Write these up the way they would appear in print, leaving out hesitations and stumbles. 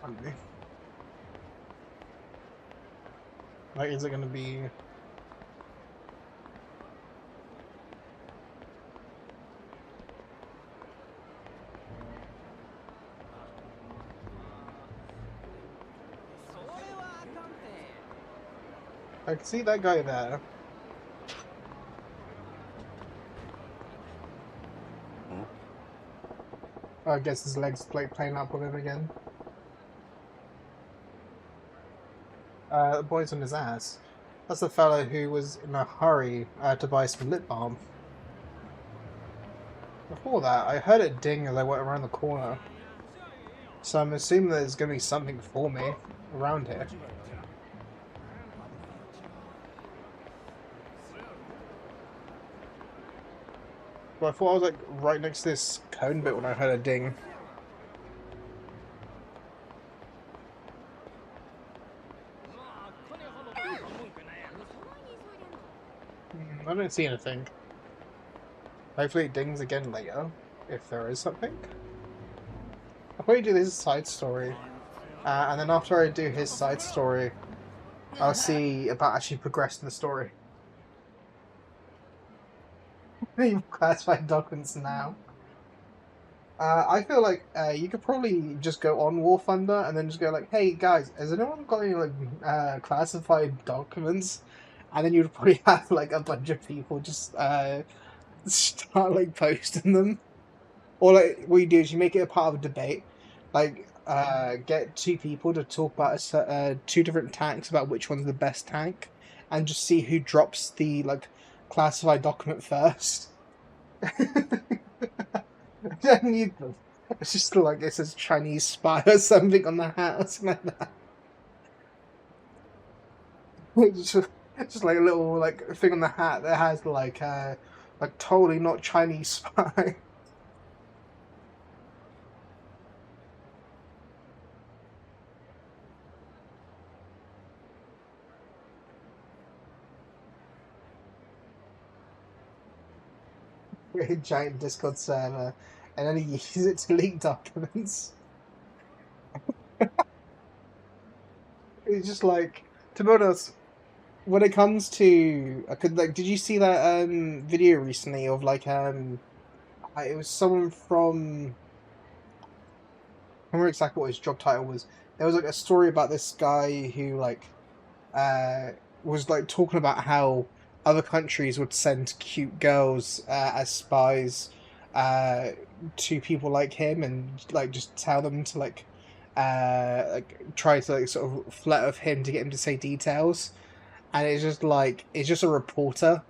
Hungry. Like, is it gonna be... I can see that guy there. I guess his legs playing up with him again. The boy's on his ass. That's the fellow who was in a hurry to buy some lip balm. Before that, I heard it ding as I went around the corner. So I'm assuming there's going to be something for me around here. But I thought I was like right next to this cone bit when I heard a ding. I don't see anything. Hopefully it dings again later, if there is something. I'll probably do this side story. And then after I do his side story, I'll see about actually progressing the story. You've classified documents now. I feel like you could probably just go on War Thunder and then just go like, "Hey guys, has anyone got any like classified documents?" And then you'd probably have like a bunch of people just start like posting them. Or like what you do is you make it a part of a debate, like get two people to talk about two different tanks about which one's the best tank, and just see who drops the like classified document first. I don't need them. It's just like it says Chinese spy or something on the hat or something like that. It's just like a little like thing on the hat that has like totally not Chinese spy. A giant Discord server, and then he uses it to leak documents. It's just like, to be honest, when it comes to, I could like, did you see that video recently of like it was someone from, I don't remember exactly what his job title was. There was like a story about this guy who like was like talking about how other countries would send cute girls as spies to people like him, and like just tell them to like try to like sort of flirt with him to get him to say details, and it's just like it's just a reporter.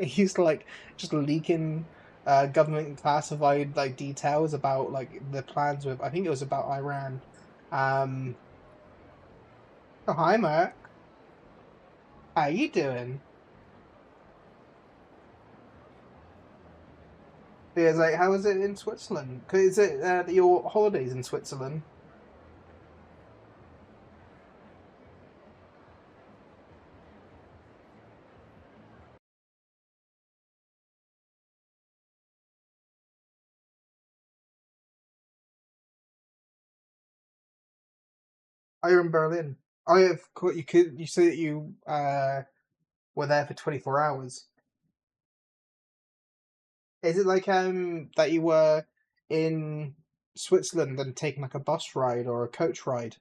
He's like just leaking government classified like details about like the plans with. I think it was about Iran. Um, oh, hi, Mark. How you doing? Yeah, it's like, how is it in Switzerland? 'Cause is it your holidays in Switzerland? Oh, you're in Berlin. Oh, yeah, you could. You say that you were there for 24 hours. Is it like that you were in Switzerland and taking like a bus ride or a coach ride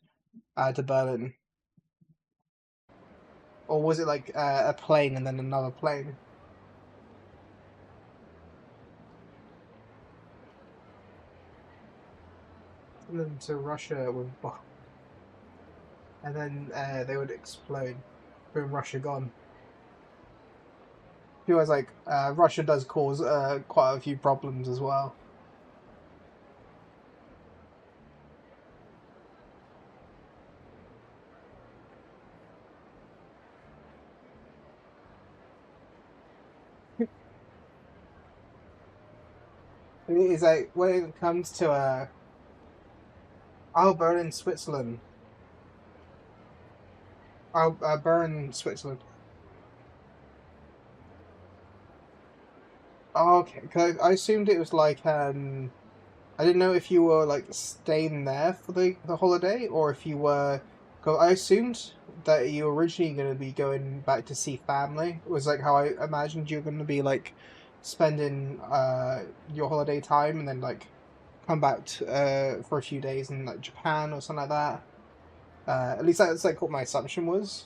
to Berlin, or was it like a plane and then another plane? And then to Russia with and then they would explode. Boom, Russia gone. Feels like Russia does cause quite a few problems as well. It's like when it comes to oh, Berlin, Switzerland. Oh, Bern, Switzerland. Oh, okay, 'cause I assumed it was like I didn't know if you were like staying there for the holiday or if you were. Cause I assumed that you were originally going to be going back to see family. It was like how I imagined you were going to be like spending your holiday time and then like come back for a few days in like Japan or something like that. At least that's like what my assumption was.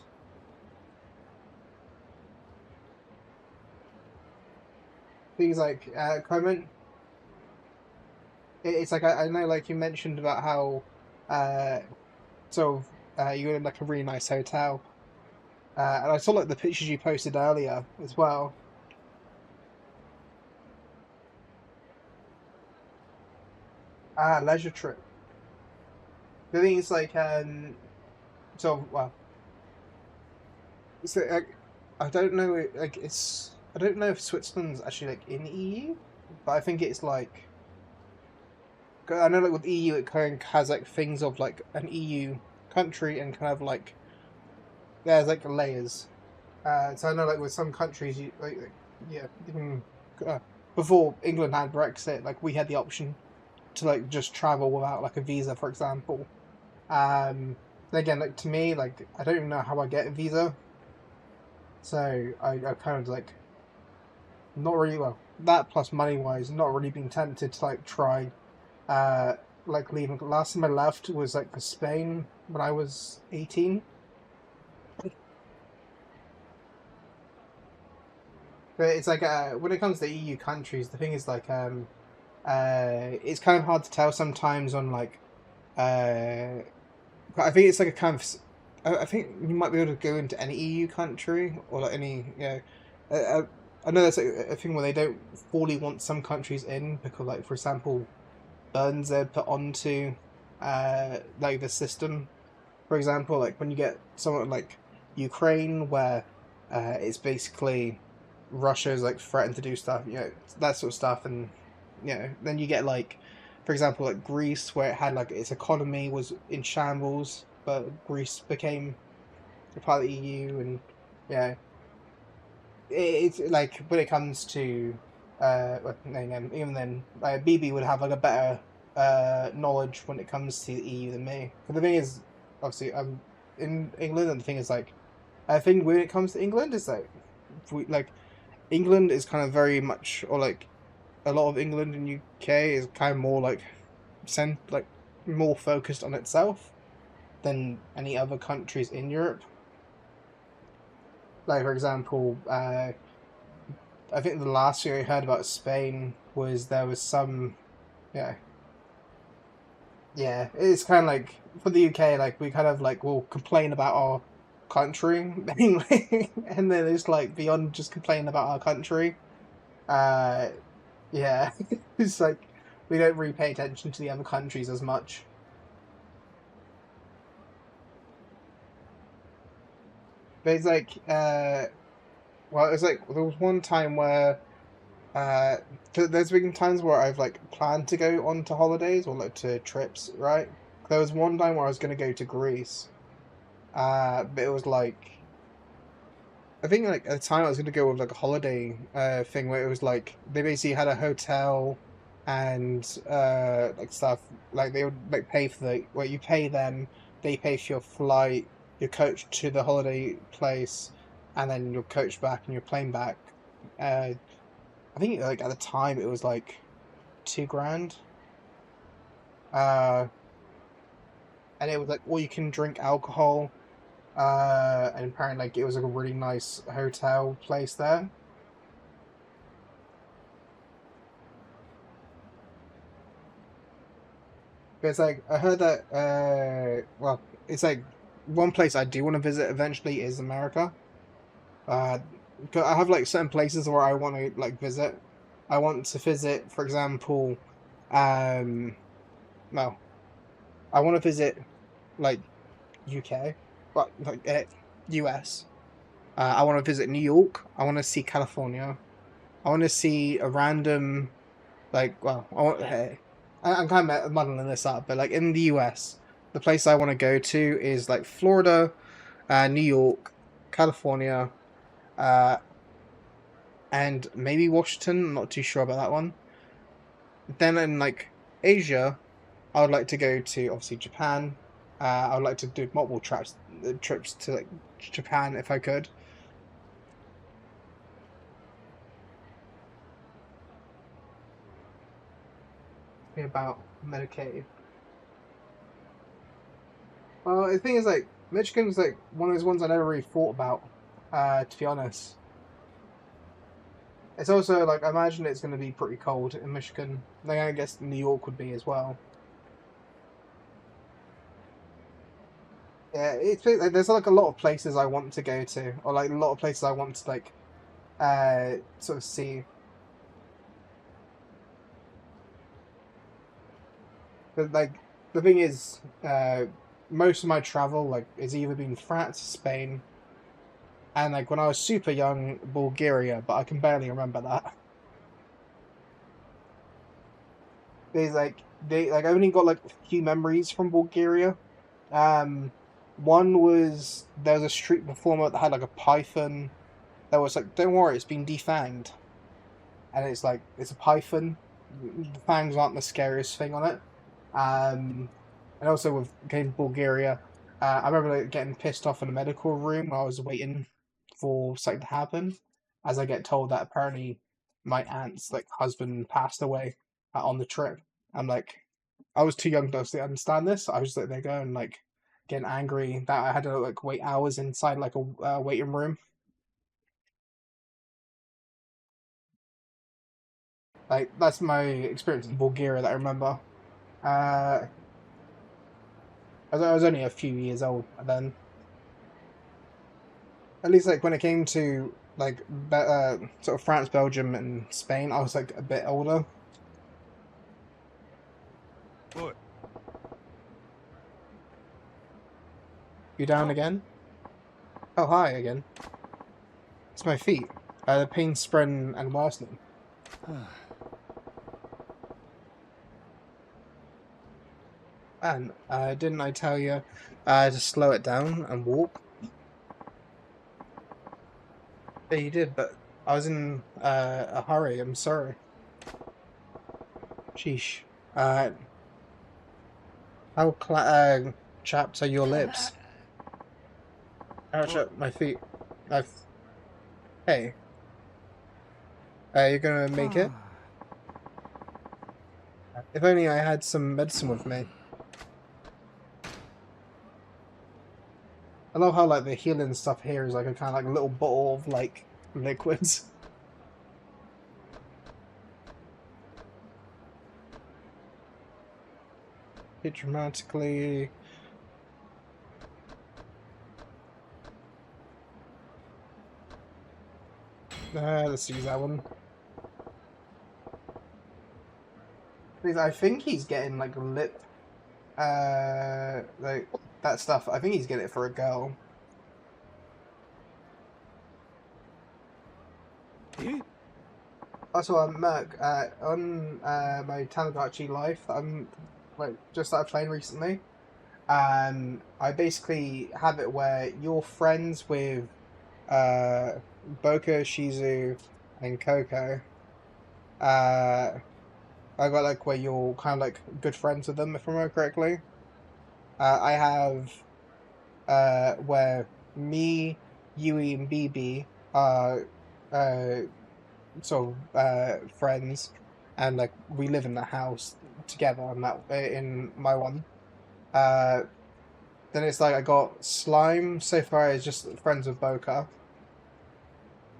Things like Clement, it's like I know like you mentioned about how uh you were in like a really nice hotel, and I saw like the pictures you posted earlier as well. Leisure trip. The thing is like well, so like I don't know like it's I don't know if Switzerland's actually like in the EU, but I think it's like 'cause I know like with EU it kind of has like things of like an EU country and kind of like there's like layers. So I know, like with some countries, you yeah, even before England had Brexit, like we had the option to like just travel without like a visa, for example. Um, again, like to me, like I don't even know how I get a visa, so I kind of like not really well that plus money wise, not really been tempted to like try uh like leaving. Last time I left was like for Spain when I was 18. But it's like when it comes to EU countries, the thing is like it's kind of hard to tell sometimes on like uh I think it's like a kind of I think you might be able to go into any EU country or like any uh, uh, I know that's a thing where they don't fully want some countries in because like for example burns they're put onto like the system, for example like when you get someone like Ukraine where it's basically Russia's like threatened to do stuff, that sort of stuff, and then you get like, for example, like Greece, where it had like its economy was in shambles, but Greece became a part of the EU, and yeah, it's like when it comes to well, even then, BB would have like a better knowledge when it comes to the EU than me. But the thing is, obviously, I'm in England, and the thing is like, I think when it comes to England, is like, like England is kind of very much, or like a lot of England and UK is kind of more like like more focused on itself than any other countries in Europe. Like for example, I think the last year I heard about Spain was there was some yeah yeah it's kind of like for the UK like we kind of like will complain about our country mainly and then it's like beyond just complaining about our country. Uh, yeah, it's like we don't really pay attention to the other countries as much. But it's like, well, it's like there was one time where, uh, there's been times where I've like planned to go on to holidays or like to trips, right? There was one time where I was going to go to Greece, but it was like, I think like at the time I was going to go with like a holiday, thing where it was like they basically had a hotel and like stuff like they would like pay for the well you pay them, they pay for your flight, your coach to the holiday place, and then your coach back and your plane back. I think like at the time it was like 2 grand, uh and it was like all you can drink alcohol, and apparently like it was like a really nice hotel place there. But it's like I heard that well, it's like one place I do want to visit eventually is America. Uh 'Cause I have like certain places where I want to like visit. I want to visit, for example, um, no, I want to visit like UK, but like US. I want to visit New York. I want to see California. I want to see a random like well, I'm kind of muddling this up, but like in the US, the place I want to go to is like Florida, New York, California, uh, and maybe Washington. I'm not too sure about that one. Then in like Asia, I would like to go to obviously Japan. I would like to do multiple trips to like Japan if I could. Be about Medicaid. Well, the thing is, like, Michigan's like one of those ones I never really thought about. To be honest, it's also like I imagine it's going to be pretty cold in Michigan. Like I guess New York would be as well. Yeah, it's like there's like a lot of places I want to go to, or like a lot of places I want to like sort of see. But like the thing is, most of my travel like is either been France, Spain, and like when I was super young, Bulgaria, but I can barely remember that. There's like they like I only got like a few memories from Bulgaria. Um, one was there was a street performer that had like a python that was like, "Don't worry, it's been defanged," and it's like it's a python. The fangs aren't the scariest thing on it. And also with getting to Bulgaria, I remember like, getting pissed off in a medical room while I was waiting for something to happen, as I get told that apparently my aunt's like husband passed away on the trip. I'm like, I was too young to actually understand this. I was just like there going like getting angry that I had to like wait hours inside like a waiting room. Like that's my experience in Bulgaria that I remember. Uh, I was only a few years old then. At least like when it came to like sort of France, Belgium, and Spain, I was like a bit older. Boy. You down again? Oh hi again. It's my feet. The pain spreading and worsening. And didn't I tell you to slow it down and walk? Yeah, you did, but I was in a hurry. I'm sorry. Sheesh. Uh, how chapped are your lips? Ouch, Boy. my feet. I've. Hey, you're gonna make it? If only I had some medicine with me. I love how like the healing stuff here is like a kind of like little bottle of like liquids. Hit dramatically. Let's use that one. Because I think he's getting like lip, like that stuff. I think he's getting it for a girl. Also, Merc, on my Tamagotchi life, I'm like just started playing recently. I basically have it where you're friends with uh, Boka, Shizu, and Coco. Uh, I got like where you're kind of like good friends with them, if I remember correctly. I have where me, Yui, and BB are uh, sort of friends, and like we live in the house together. And that in my one. Uh, then it's like I got Slime so far is just friends with Boka.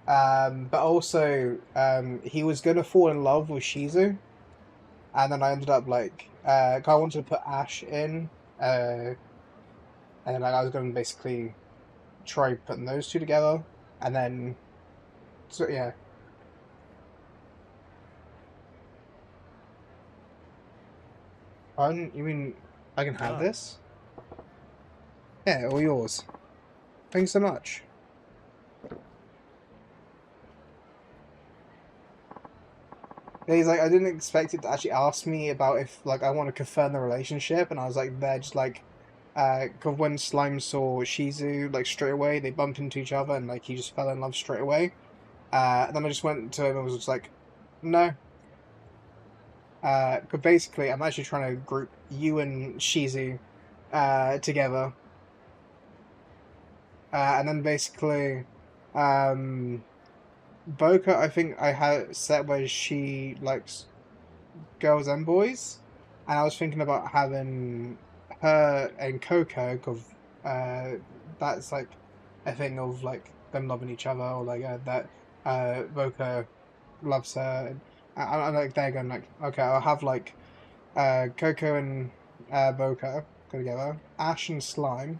But also he was gonna fall in love with Shizu, and then I ended up like I wanted to put Ash in, and then like, I was gonna basically try putting those two together, and then so yeah. You mean I can have Ah. this? Yeah, all yours. Thanks so much. Yeah, he's like, I didn't expect it to actually ask me about if like I want to confirm the relationship, and I was like, they're just like, cause when Slime saw Shizu like straight away, they bumped into each other, and like he just fell in love straight away. And then I just went to him and was just like, no. Because basically, I'm actually trying to group you and Shizu together. And then basically, Boca, I think I had set where she likes girls and boys. And I was thinking about having her and Coco, because that's like a thing of like them loving each other, or like that Boca loves her. And I'm like, they're going like, okay, I'll have like Coco and Boca go together. Ash and Slime.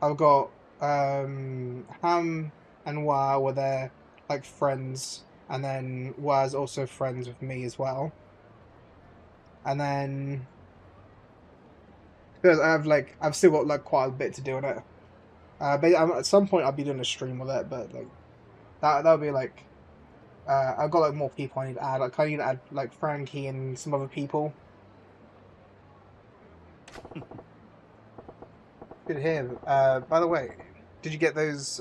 I've got Ham and Wa were there like friends, and then Wa's also friends with me as well. And then because I've still got like quite a bit to do on it. But at some point I'll be doing a stream with it, but like that'll be like I've got like more people I need to add. Like I need to add like Frankie and some other people. Good to hear. By the way, did you get those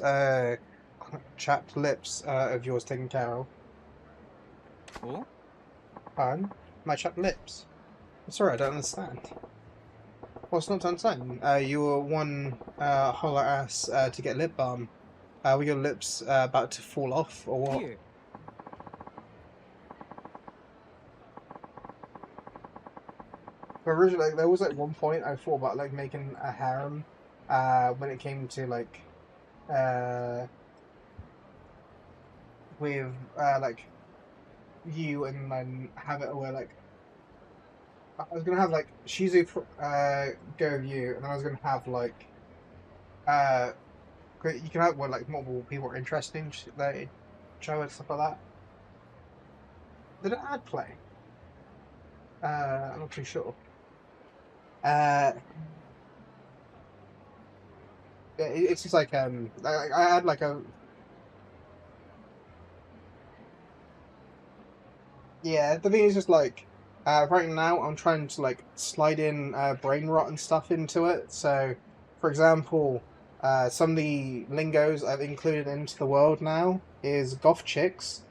chapped lips of yours taken care of? Oh? Pardon? My chapped lips. I'm sorry, I don't understand. What's not to understand? You were one holler ass to get lip balm. Were your lips about to fall off, or what? Here. But originally, like, there was like one point I thought about like making a harem when it came to like uh, with like you, and then have it where like I was gonna have like Shizu go with you, and then I was gonna have like uh you can have where like multiple people are interested in like show and stuff like that. Did it add play? I'm not too sure. Uh, it's just like I had like a yeah. The thing is just like right now I'm trying to like slide in brain rot and stuff into it. So, for example, some of the lingos I've included into the world now is goth chicks.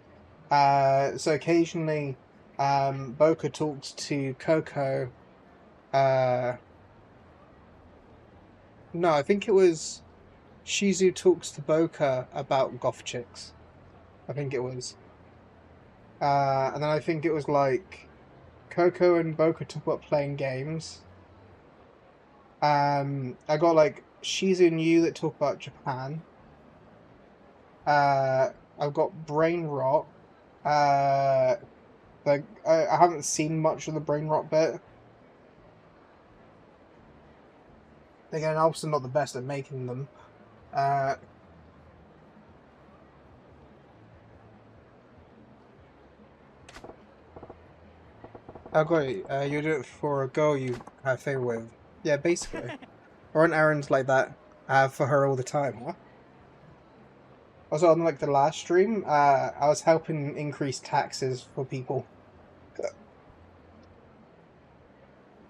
So occasionally, Boca talks to Coco. Uh, no, I think it was Shizu talks to Boca about goth chicks. I think it was. And then I think it was like Coco and Boca talk about playing games. I got like Shizu and you that talk about Japan. I've got Brain Rot. Uh, like I haven't seen much of the Brain Rot bit. Again, I'm also not the best at making them. Uh, oh great, you do it for a girl you have favor with. Yeah, basically. Or an errands like that for her all the time, huh? Also, on like the last stream, I was helping increase taxes for people.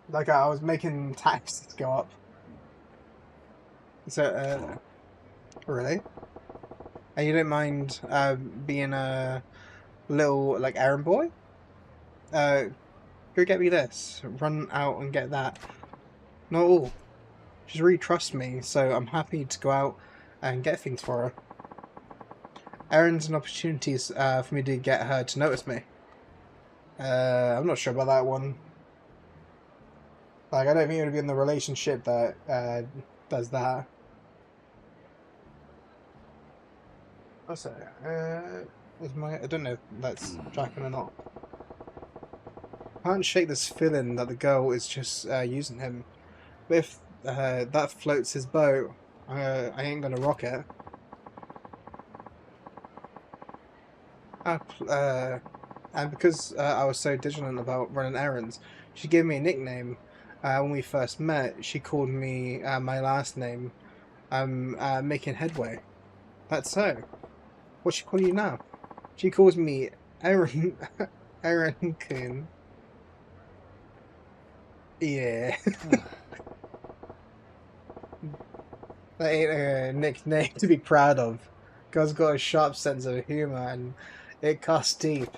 Like I was making taxes go up. So, really? And you don't mind being a little like errand boy? Uh, go get me this. Run out and get that. Not all. She's really trusts me, so I'm happy to go out and get things for her. Errands and opportunities for me to get her to notice me. I'm not sure about that one. Like, I don't think it would be in the relationship that does that. What's that? Is my I don't know if that's tracking or not. I can't shake this feeling that the girl is just using him. But if that floats his boat, I ain't gonna rock it. And because I was so diligent about running errands, she gave me a nickname. When we first met, she called me my last name. I'm making headway. That's so. What's she calling you now? She calls me Aaron. Aaron Kun. Yeah. That ain't a nickname to be proud of. Girl's got a sharp sense of humor and it cuts deep.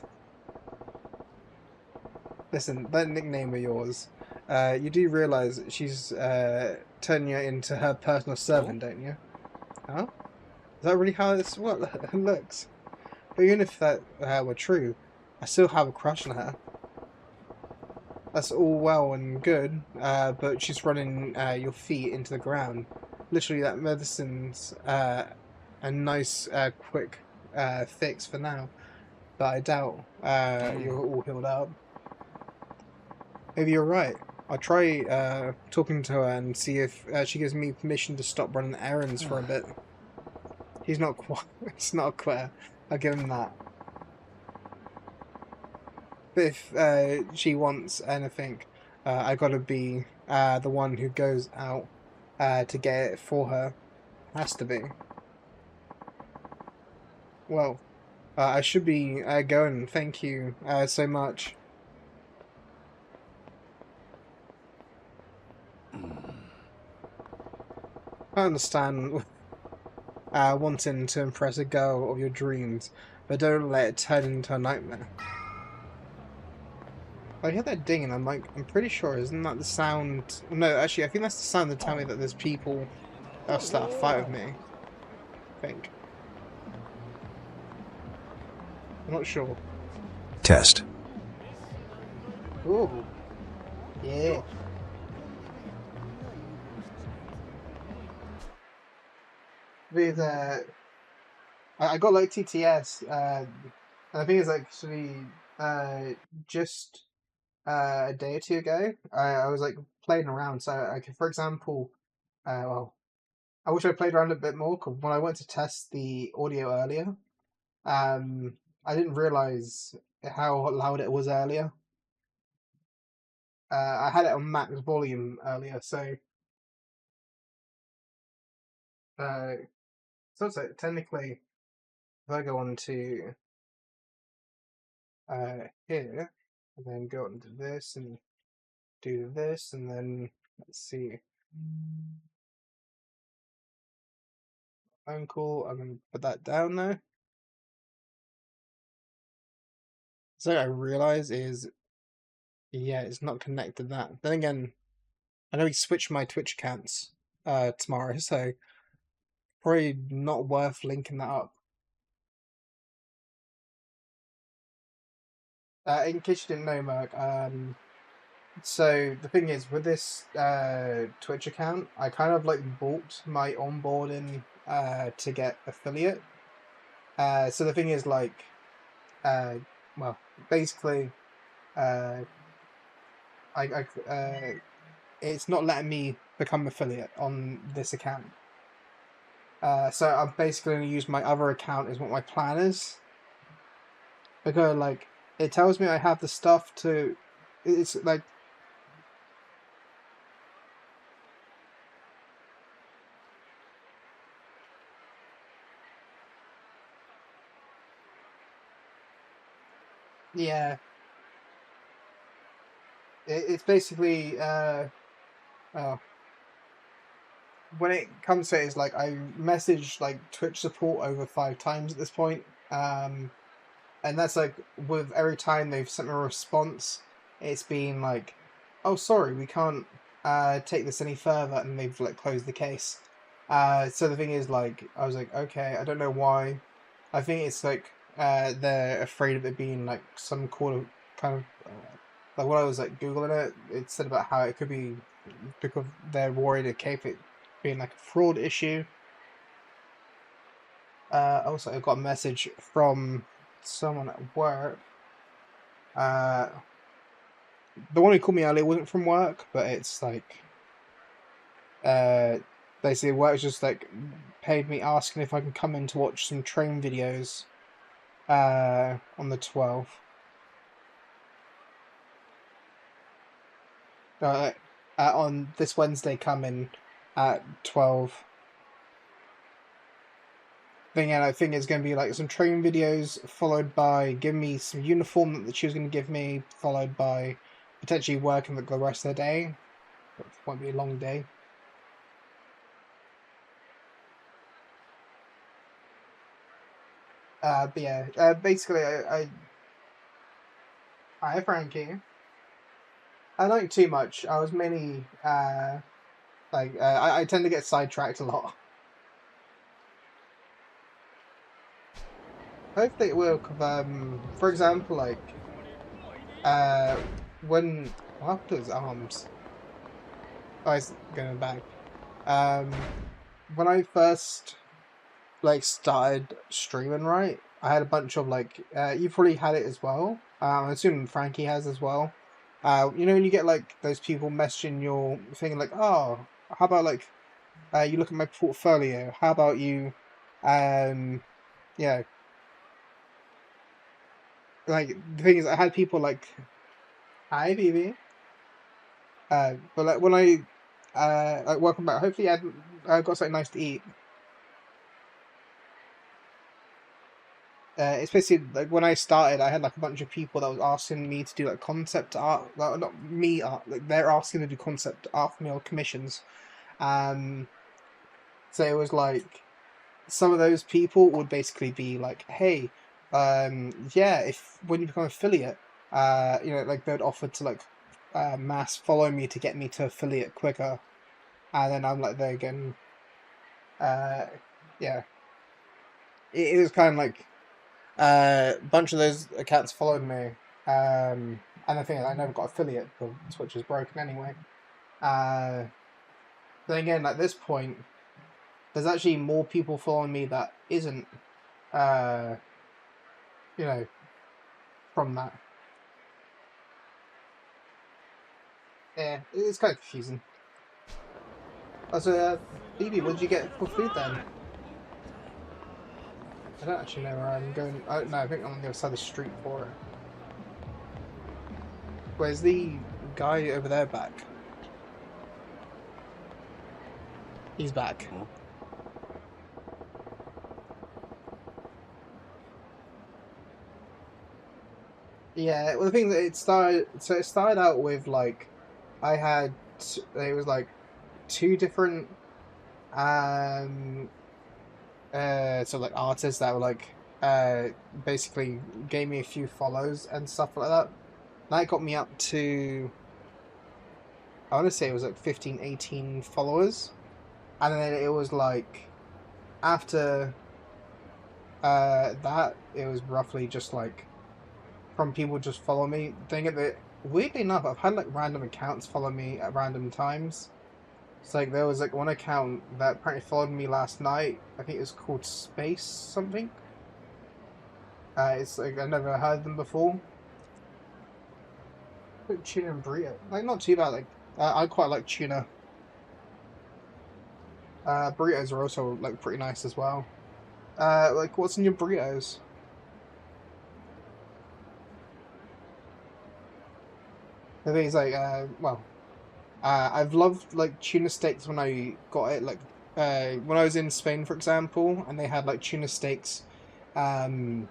Listen, that nickname of yours, you do realise that she's turning you into her personal Oh? servant, don't you? Huh? Is that really how this looks? But even if that were true, I still have a crush on her. That's all well and good, but she's running your feet into the ground. Literally, that medicine's a nice, quick fix for now, but I doubt you're all healed up. Maybe you're right. I'll try talking to her and see if she gives me permission to stop running errands for a bit. He's not quite. It's not a quitter. I'll give him that. But if she wants anything, I gotta be the one who goes out to get it for her. Has to be. Well, I should be going. Thank you so much. I understand wanting to impress a girl of your dreams, but don't let it turn into a nightmare. I hear that ding and I'm like, I'm pretty sure, isn't that the sound? No, actually, I think that's the sound that tell me that there's people that'll start a fight with me. I think. I'm not sure. Test. Ooh. Yeah. With I got like TTS. I think it's actually just a day or two ago. I was like playing around. So I could, for example, well, I wish I played around a bit more. Cause when I went to test the audio earlier, um, I didn't realize how loud it was earlier. I had it on max volume earlier, so uh, so technically, if I go on to here, and then go into this and do this, and then let's see, phone call. I'm gonna put that down now. So I realize is yeah, it's not connected. That then again, I know we switched my Twitch accounts tomorrow, so probably not worth linking that up. In case you didn't know, Merc, so the thing is with this Twitch account, I kind of like bought my onboarding to get affiliate. So the thing is like, well, basically, uh, it's not letting me become affiliate on this account. So I'm basically going to use my other account is what my plan is. Because like it tells me I have the stuff to. It's like yeah, it's basically oh, when it comes to it, it's like I messaged like Twitch support over 5 times at this point. And that's like with every time they've sent me a response, it's been like, "Oh, sorry, we can't take this any further," and they've like closed the case. So the thing is, like, I was like, okay, I don't know why. I think it's like they're afraid of it being like some kind of like when I was like googling it, it said about how it could be because they're worried it keep it being like a fraud issue. Also, I got a message from someone at work. Uh, the one who called me earlier wasn't from work, but it's like, uh, basically work just like paid me asking if I can come in to watch some train videos, on the 12th. Uh, on this Wednesday coming at 12. And I think it's going to be like some training videos, followed by giving me some uniform that she was going to give me, followed by potentially working the rest of the day. It won't be a long day. But yeah, basically, I hi Frankie. not too much. I was mainly I tend to get sidetracked a lot. Hopefully it will. 'Cause, for example, like when what happened to his arms? Oh, he's going back. When I first like started streaming, right, I had a bunch of like you probably had it as well. I'm assuming Frankie has as well. You know when you get like those people messaging your thing like, oh, how about like you look at my portfolio? How about you, yeah, like the thing is, I had people like, hi, baby. But like when like welcome back. Hopefully, I got something nice to eat. It's basically like when I started, I had like a bunch of people that was asking me to do like concept art, like not me art, like they're asking to do concept art for me or commissions. Um, so it was like some of those people would basically be like, hey, yeah, if when you become affiliate, you know, like they'd offer to like mass follow me to get me to affiliate quicker, and then I'm like there again, uh, yeah, it was kind of like a bunch of those accounts followed me, and I think I never got affiliate because Twitch is broken anyway. Then again, at this point, there's actually more people following me that isn't, uh, you know, from that. Yeah, it's kind of confusing. Also, Phoebe, what did you get for food then? I don't actually know where I'm going. Oh, no, I think I'm on the other side of the street for it. Where's the guy over there back? He's back. Oh. Yeah, well, the thing that it started out with like, I had, it was like two different, um, so like artists that were like, basically gave me a few follows and stuff like that. That got me up to, I want to say it was like 15, 18 followers. And then it was like, after that, it was roughly just like, from people just follow me. Thing that weirdly enough, I've had like random accounts follow me at random times. It's like there was like one account that apparently followed me last night. I think it was called Space something. It's like I never heard them before. But tuna and burrito, like not too bad. Like I quite like tuna. Burritos are also like pretty nice as well. Like what's in your burritos? The thing is like well, I've loved like tuna steaks when I got it. Like when I was in Spain, for example, and they had like tuna steaks, um,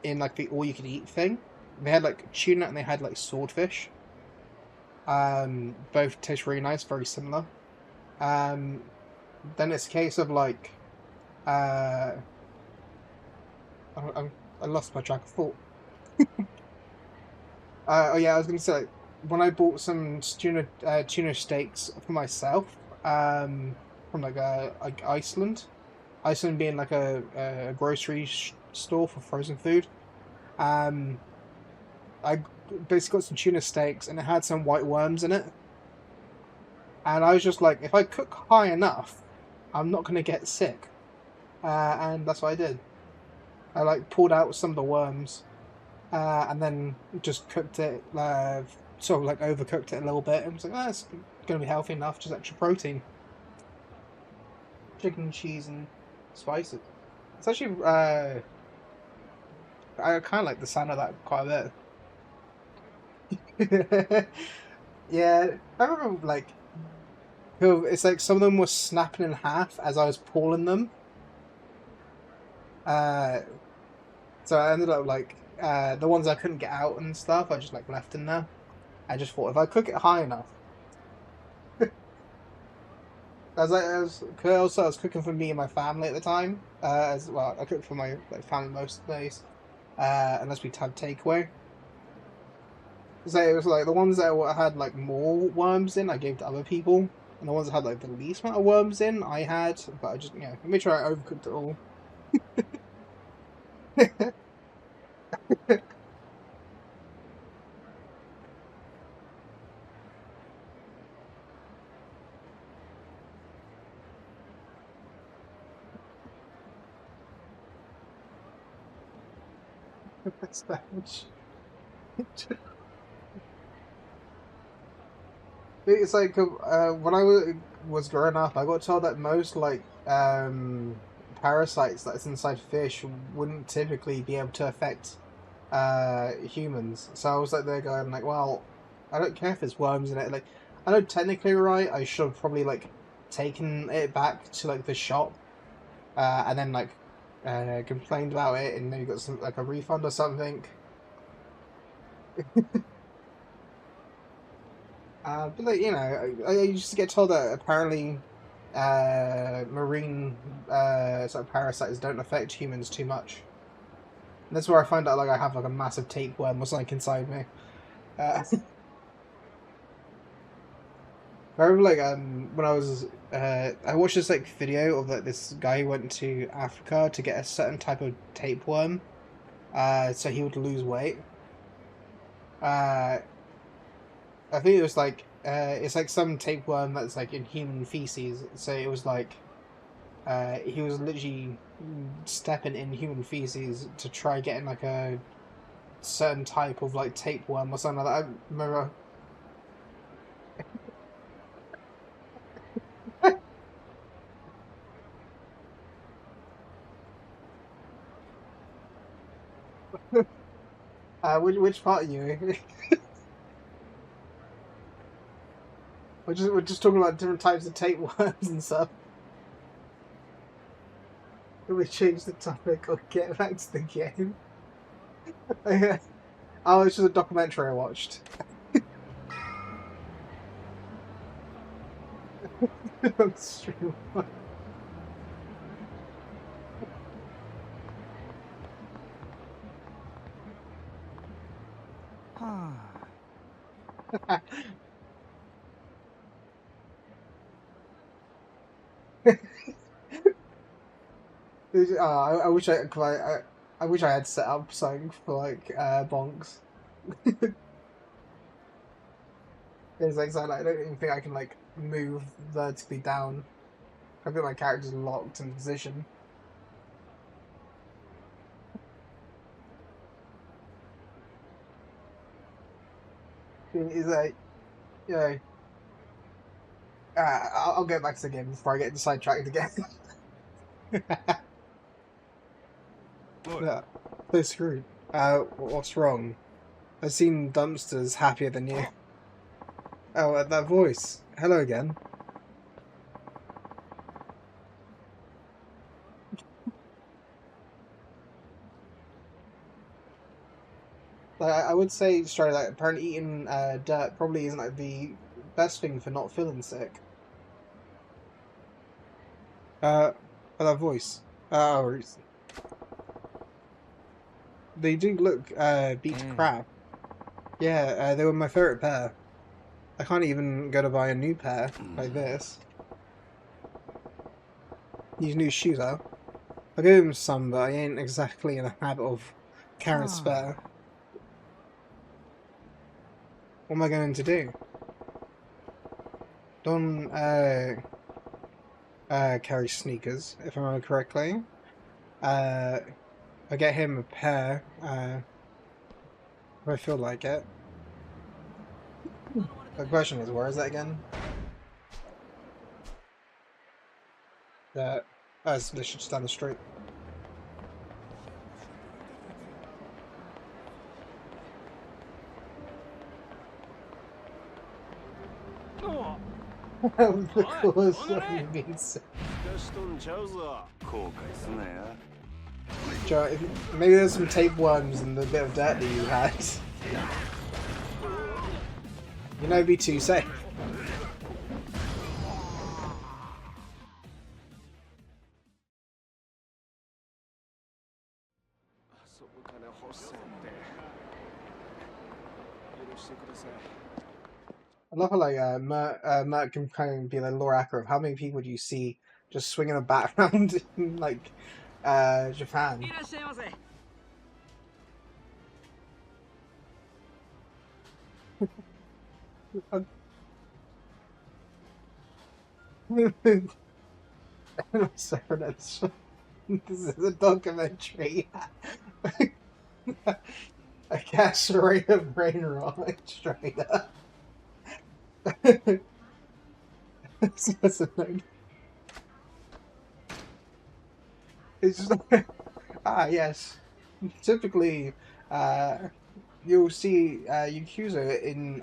in like the all you could eat thing. They had like tuna and they had like swordfish. Both taste really nice, very similar. Um, then it's a case of like, uh, I lost my track of thought. Oh yeah, I was gonna say like, when I bought some tuna steaks for myself, from like Iceland. Iceland being like a grocery store for frozen food. Um, I basically got some tuna steaks and it had some white worms in it. And I was just like, if I cook high enough, I'm not going to get sick. And that's what I did. I like pulled out some of the worms, and then just cooked it, sort of like overcooked it a little bit. And was like, oh, it's going to be healthy enough, just extra protein. Chicken, cheese, and spices. It's actually, I kind of like the sound of that quite a bit. Yeah, I remember like it's like some of them were snapping in half as I was pulling them. Uh, so I ended up like the ones I couldn't get out and stuff, I just like left in there. I just thought if I cook it high enough, as I was cooking for me and my family at the time. As well, I cooked for my like family most days, unless we had takeaway. So it was like the ones that had like more worms in, I gave to other people, and the ones that had like the least amount of worms in, I had. But I just let me try I overcooked it all. That's damage. It's like when I was growing up, I got told that most like parasites that's inside fish wouldn't typically be able to affect humans. So I was like there going like, well, I don't care if there's worms in it. Like I know technically right, I should have probably like taken it back to like the shop and then like complained about it and maybe got some like a refund or something. But like, I used to get told that apparently marine sort of parasites don't affect humans too much. And that's where I find out like I have like a massive tapeworm or something inside me. I remember like when I watched this like video of like this guy who went to Africa to get a certain type of tapeworm, so he would lose weight. Uh, I think it was like it's like some tapeworm that's like in human feces. So it was like he was literally stepping in human feces to try getting like a certain type of like tapeworm or something like that. I remember. Which part are you? We're just talking about different types of tapeworms and stuff. Can we change the topic or get back to the game? Oh, it's just a documentary I watched. On stream. I wish I wish I had set up something for like bonks. It's like, so, like I don't even think I can like move vertically down. I feel my character's locked in position. Is like yeah. I'll get back to the game before I get sidetracked again. Look, Yeah, so screwed. What's wrong? I've seen dumpsters happier than you. Oh, that voice. Hello again. Like I would say straight like apparently eating dirt probably isn't like the best thing for not feeling sick. Uh, that voice. Oh, they do look beat to mm. crap. Yeah, they were my favorite pair. I can't even go to buy a new pair like this. These new shoes are. I gave them some, but I ain't exactly in the habit of carrying a spare. What am I going to do? Don't carry sneakers, if I remember correctly. Uh, I get him a pair, if I feel like it. The question is, where is that again? It's literally just down the street. The coolest fucking beats. Joe, maybe there's some tapeworms in the bit of dirt that you had. You know, be too safe. I love how like Mert can kind of be like lore accurate of how many people do you see just swinging a bat around in like Japan. So this is a documentary. A castrated brain rot straight up. It's just like, yes. Typically, uh, you'll see Yakuza in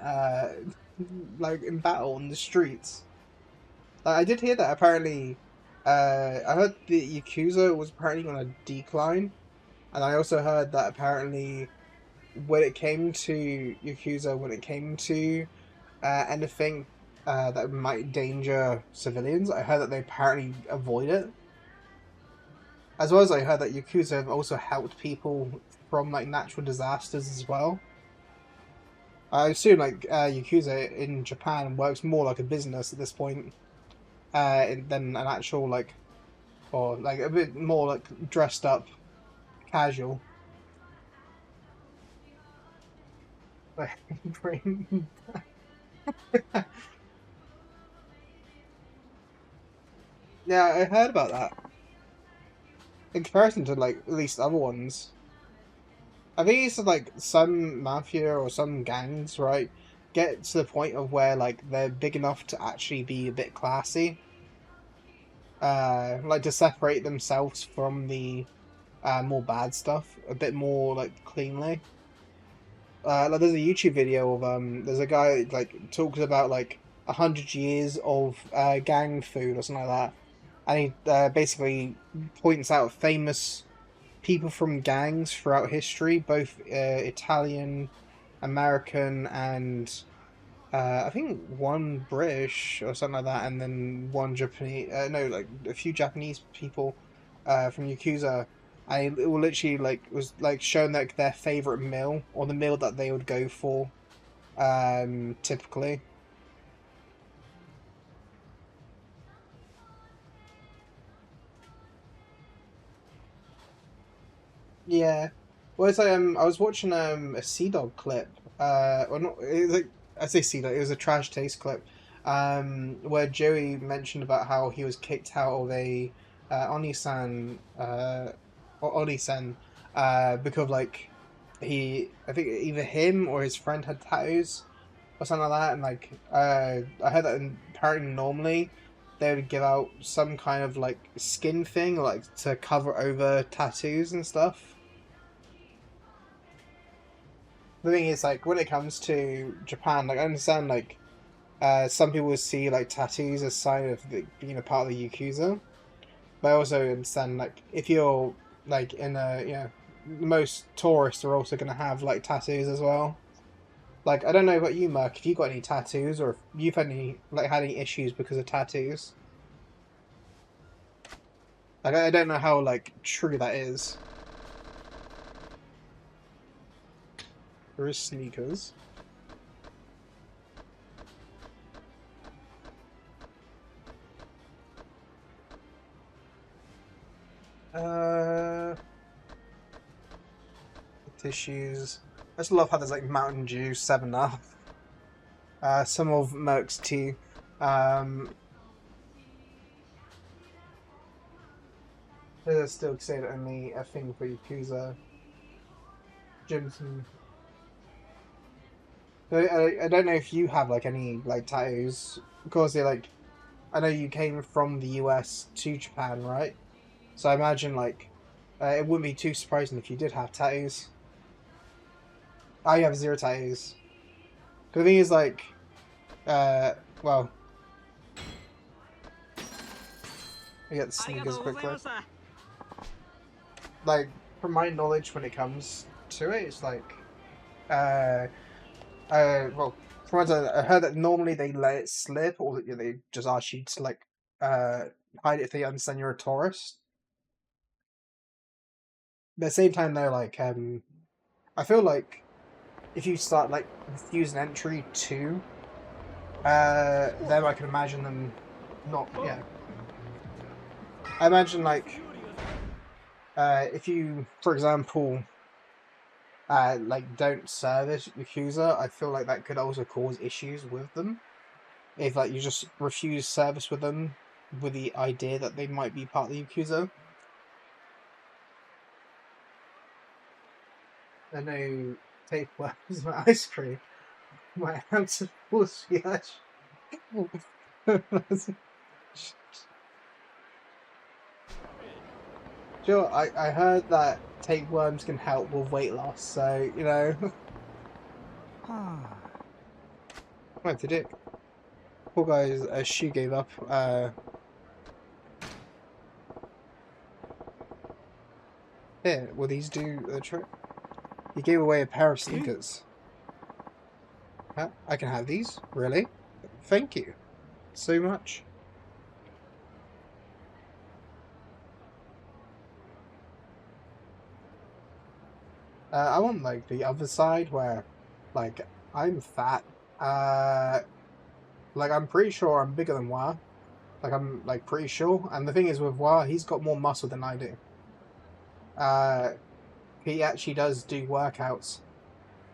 like in battle on the streets. I did hear that apparently. I heard the Yakuza was apparently on a decline, and I also heard that apparently when it came to Yakuza, when it came to anything that might endanger civilians, I heard that they apparently avoid it. As well as I heard that Yakuza have also helped people from like natural disasters as well. I assume like Yakuza in Japan works more like a business at this point than an actual like or like a bit more like dressed up casual. Like, yeah, I heard about that. In comparison to like at least other ones, I think it's like some mafia or some gangs, right, get to the point of where like they're big enough to actually be a bit classy, like to separate themselves from the more bad stuff a bit more like cleanly. Like there's a YouTube video of there's a guy like talks about like 100 years of gang food or something like that, and he basically points out famous people from gangs throughout history, both Italian, American, and I think one British or something like that, and then one Japanese. No, like a few Japanese people from Yakuza. And it will literally like was like showing like their favorite meal or the meal that they would go for typically. Yeah. Well, it's like I was watching a Sea Dog clip. Or not. It was like I say Sea Dog. It was a Trash Taste clip. Where Joey mentioned about how he was kicked out of a Onisan or Onisen because like I think either him or his friend had tattoos or something like that, and like I heard that apparently normally they would give out some kind of like skin thing like to cover over tattoos and stuff. The thing is, like, when it comes to Japan, like, I understand, like, some people see, like, tattoos as sign of being a part of the Yakuza. But I also understand, like, if you're, like, in a, most tourists are also going to have, like, tattoos as well. Like, I don't know about you, Mark, if you got any tattoos or if you've had any, like, had any issues because of tattoos. Like, I don't know how, like, true that is. There is sneakers. Uh, tissues. I just love how there's like Mountain Dew, 7 Up, some of Merck's tea. Um, there's still considered only a thing for Yakuza. Jimson. So I don't know if you have like any like tattoos. Of course, they like I know you came from the US to Japan, right? So I imagine like it wouldn't be too surprising if you did have tattoos. I have zero tattoos. But the thing is like, uh, well, I get the sneakers quickly. Like from my knowledge, when it comes to it, it's like, uh, well, from what I heard that normally they let it slip, or that they just ask you to like, uh, hide it if they understand you're a tourist. But at the same time, though, like, I feel like if you start like refusing entry to them I can imagine them not. Yeah, I imagine like if you, for example, like don't service Yakuza, I feel like that could also cause issues with them. If like you just refuse service with them with the idea that they might be part of the Yakuza. I know tapeworms, my ice cream, my hands are full of yes. Sure, I heard that tapeworms can help with weight loss, so you know. What to do? Poor guy's shoe gave up. Here, will these do the trick? He gave away a pair of sneakers. Huh? I can have these? Really? Thank you so much. I want like the other side where, like, I'm fat. Like I'm pretty sure I'm bigger than Wa. Like I'm like pretty sure. And the thing is with Wa, he's got more muscle than I do. Uh, he actually does do workouts.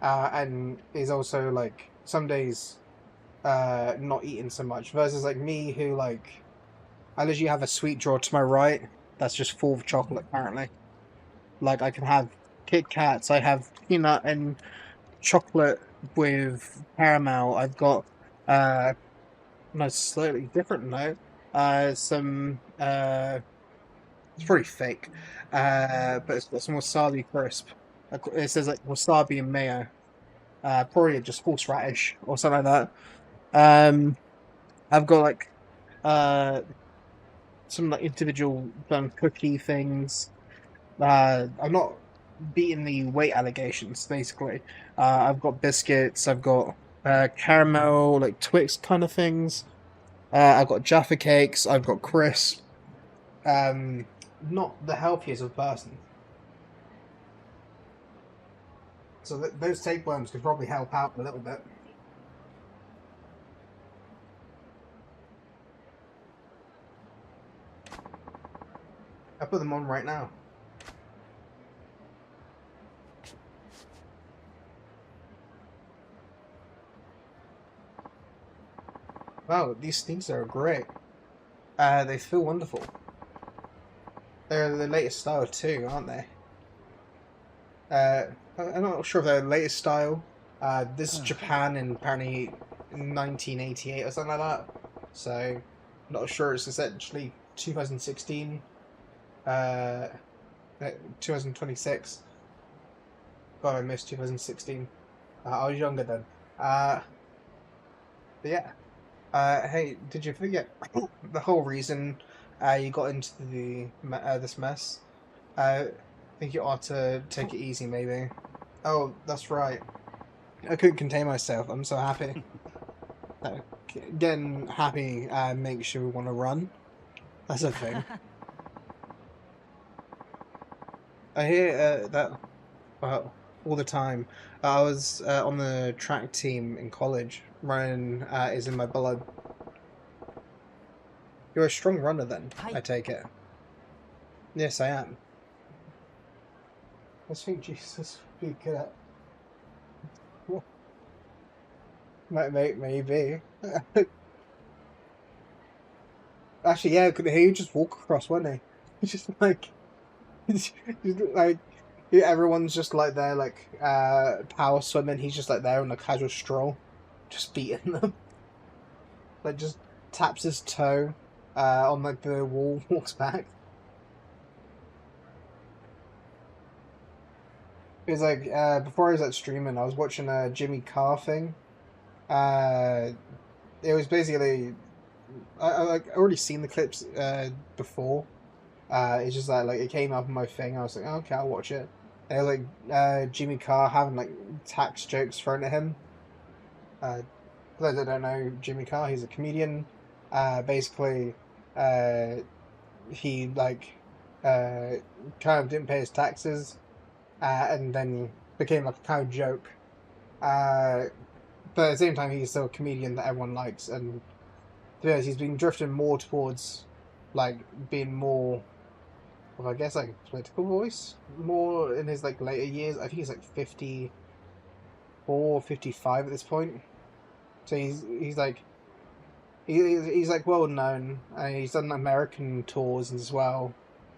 And is also like some days not eating so much versus like me who like I literally have a sweet drawer to my right that's just full of chocolate apparently. Like I can have Kit Kats, I have peanut and chocolate with caramel. I've got no slightly different note. Some it's pretty fake. But it's got some wasabi crisp. It says like wasabi and mayo. Probably just horseradish or something like that. I've got like some like individual cookie things. I'm not beating the weight allegations. Basically, I've got biscuits. I've got caramel, like Twix kind of things. I've got Jaffa cakes. I've got crisp. Um, Not the healthiest of person. So those tapeworms could probably help out a little bit. I put them on right now. Wow, these things are great. They feel wonderful. They're the latest style too, aren't they? I'm not sure if they're the latest style. This is Japan in apparently 1988 or something like that. So, not sure. It's essentially 2016, uh, 2026. God, I missed 2016. I was younger then. But yeah. Hey, did you forget the whole reason you got into this mess? I think you ought to take it easy, maybe. Oh, that's right. I couldn't contain myself. I'm so happy. Uh, Getting happy makes you want to run. That's a thing. I hear that all the time. I was on the track team in college. Running is in my blood. You're a strong runner then, I take it. Yes, I am. I think Jesus would be good at. Maybe. Actually, yeah, he would just walk across, wouldn't he? It's just like, it's just like everyone's just like there, like power swimming. He's just like there on a casual stroll, just beating them. Like just taps his toe on like the wall, walks back. It was like before I was like streaming, I was watching a Jimmy Carr thing. Uh, it was basically I like already seen the clips before. It's just like it came up on my thing. I was like, oh, okay, I'll watch it. And it was like Jimmy Carr having like tax jokes thrown at him. For those that don't know, Jimmy Carr, he's a comedian. Basically, uh, he like uh, kind of didn't pay his taxes, and then became like a kind of joke. Uh, But at the same time, he's still a comedian that everyone likes, and to be honest, he's been drifting more towards like being more, well, I guess like a political voice, more in his like later years. I think he's like 54, 55 at this point. So he's like he's like well known, and he's done American tours as well.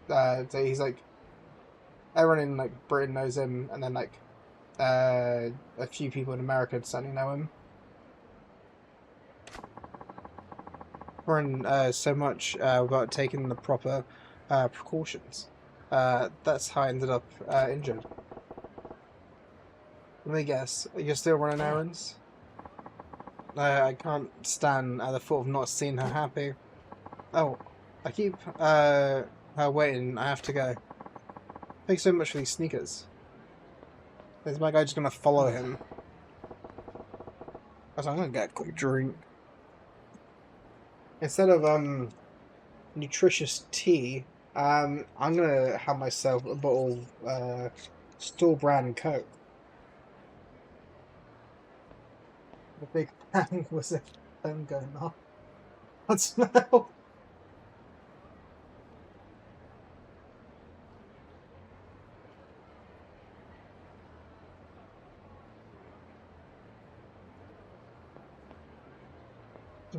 So he's like everyone in like Britain knows him, and then like a few people in America certainly know him. Run so much without taking the proper precautions. That's how I ended up injured. Let me guess, you're still running errands? I can't stand the thought of not seeing her happy. Oh, I keep her waiting. I have to go. Thanks so much for these sneakers. Is my guy just gonna follow him? I'm gonna get a quick drink. Instead of nutritious tea, I'm gonna have myself a bottle of store brand Coke. The big bang was a phone going off. What smell?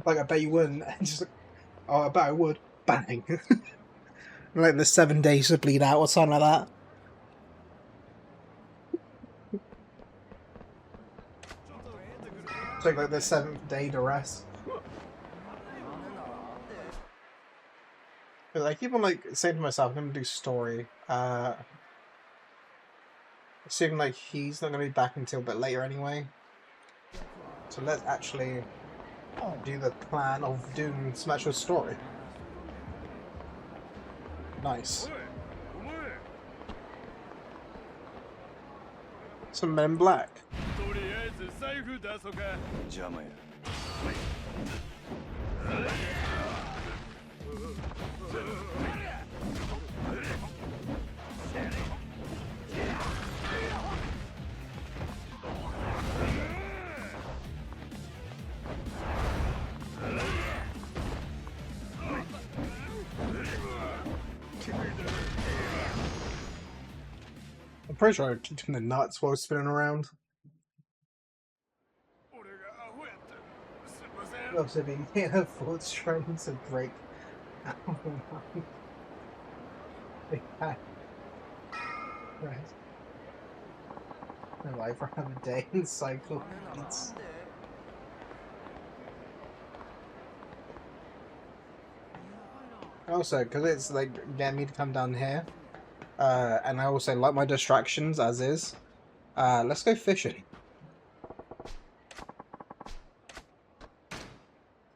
Like I bet you wouldn't. Just like, oh, I bet I would. Bang. Like the 7 days to bleed out or something like that. Take like the 7th day to rest. But I keep on like saying to myself, I'm gonna do story. Assuming like he's not gonna be back until a bit later anyway. So let's actually do the plan of doing some actual story. Nice. Some Men in Black. I'm pretty sure I kicked him in the nuts while spinning around. Also being forwards trying to break. Right. My life for have a day in cycle. Also, because it's like getting me to come down here, and I also like my distractions as is. Let's go fishing.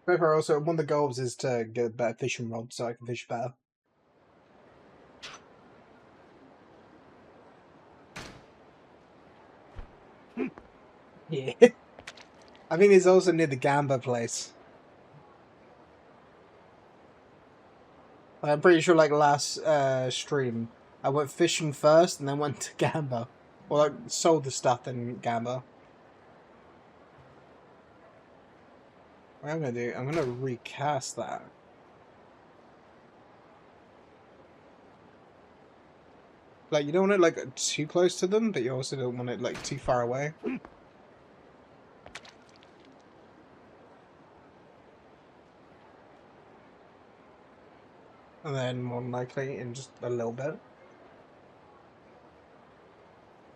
Also, one of the goals is to get a better fishing rod so I can fish better. Yeah. I think it's also near the Gamba place. I'm pretty sure like last stream, I went fishing first and then went to Gamba. Or like sold the stuff in Gamba. What I'm gonna do, I'm gonna recast that. Like, you don't want it like too close to them, but you also don't want it like too far away. And then more than likely in just a little bit.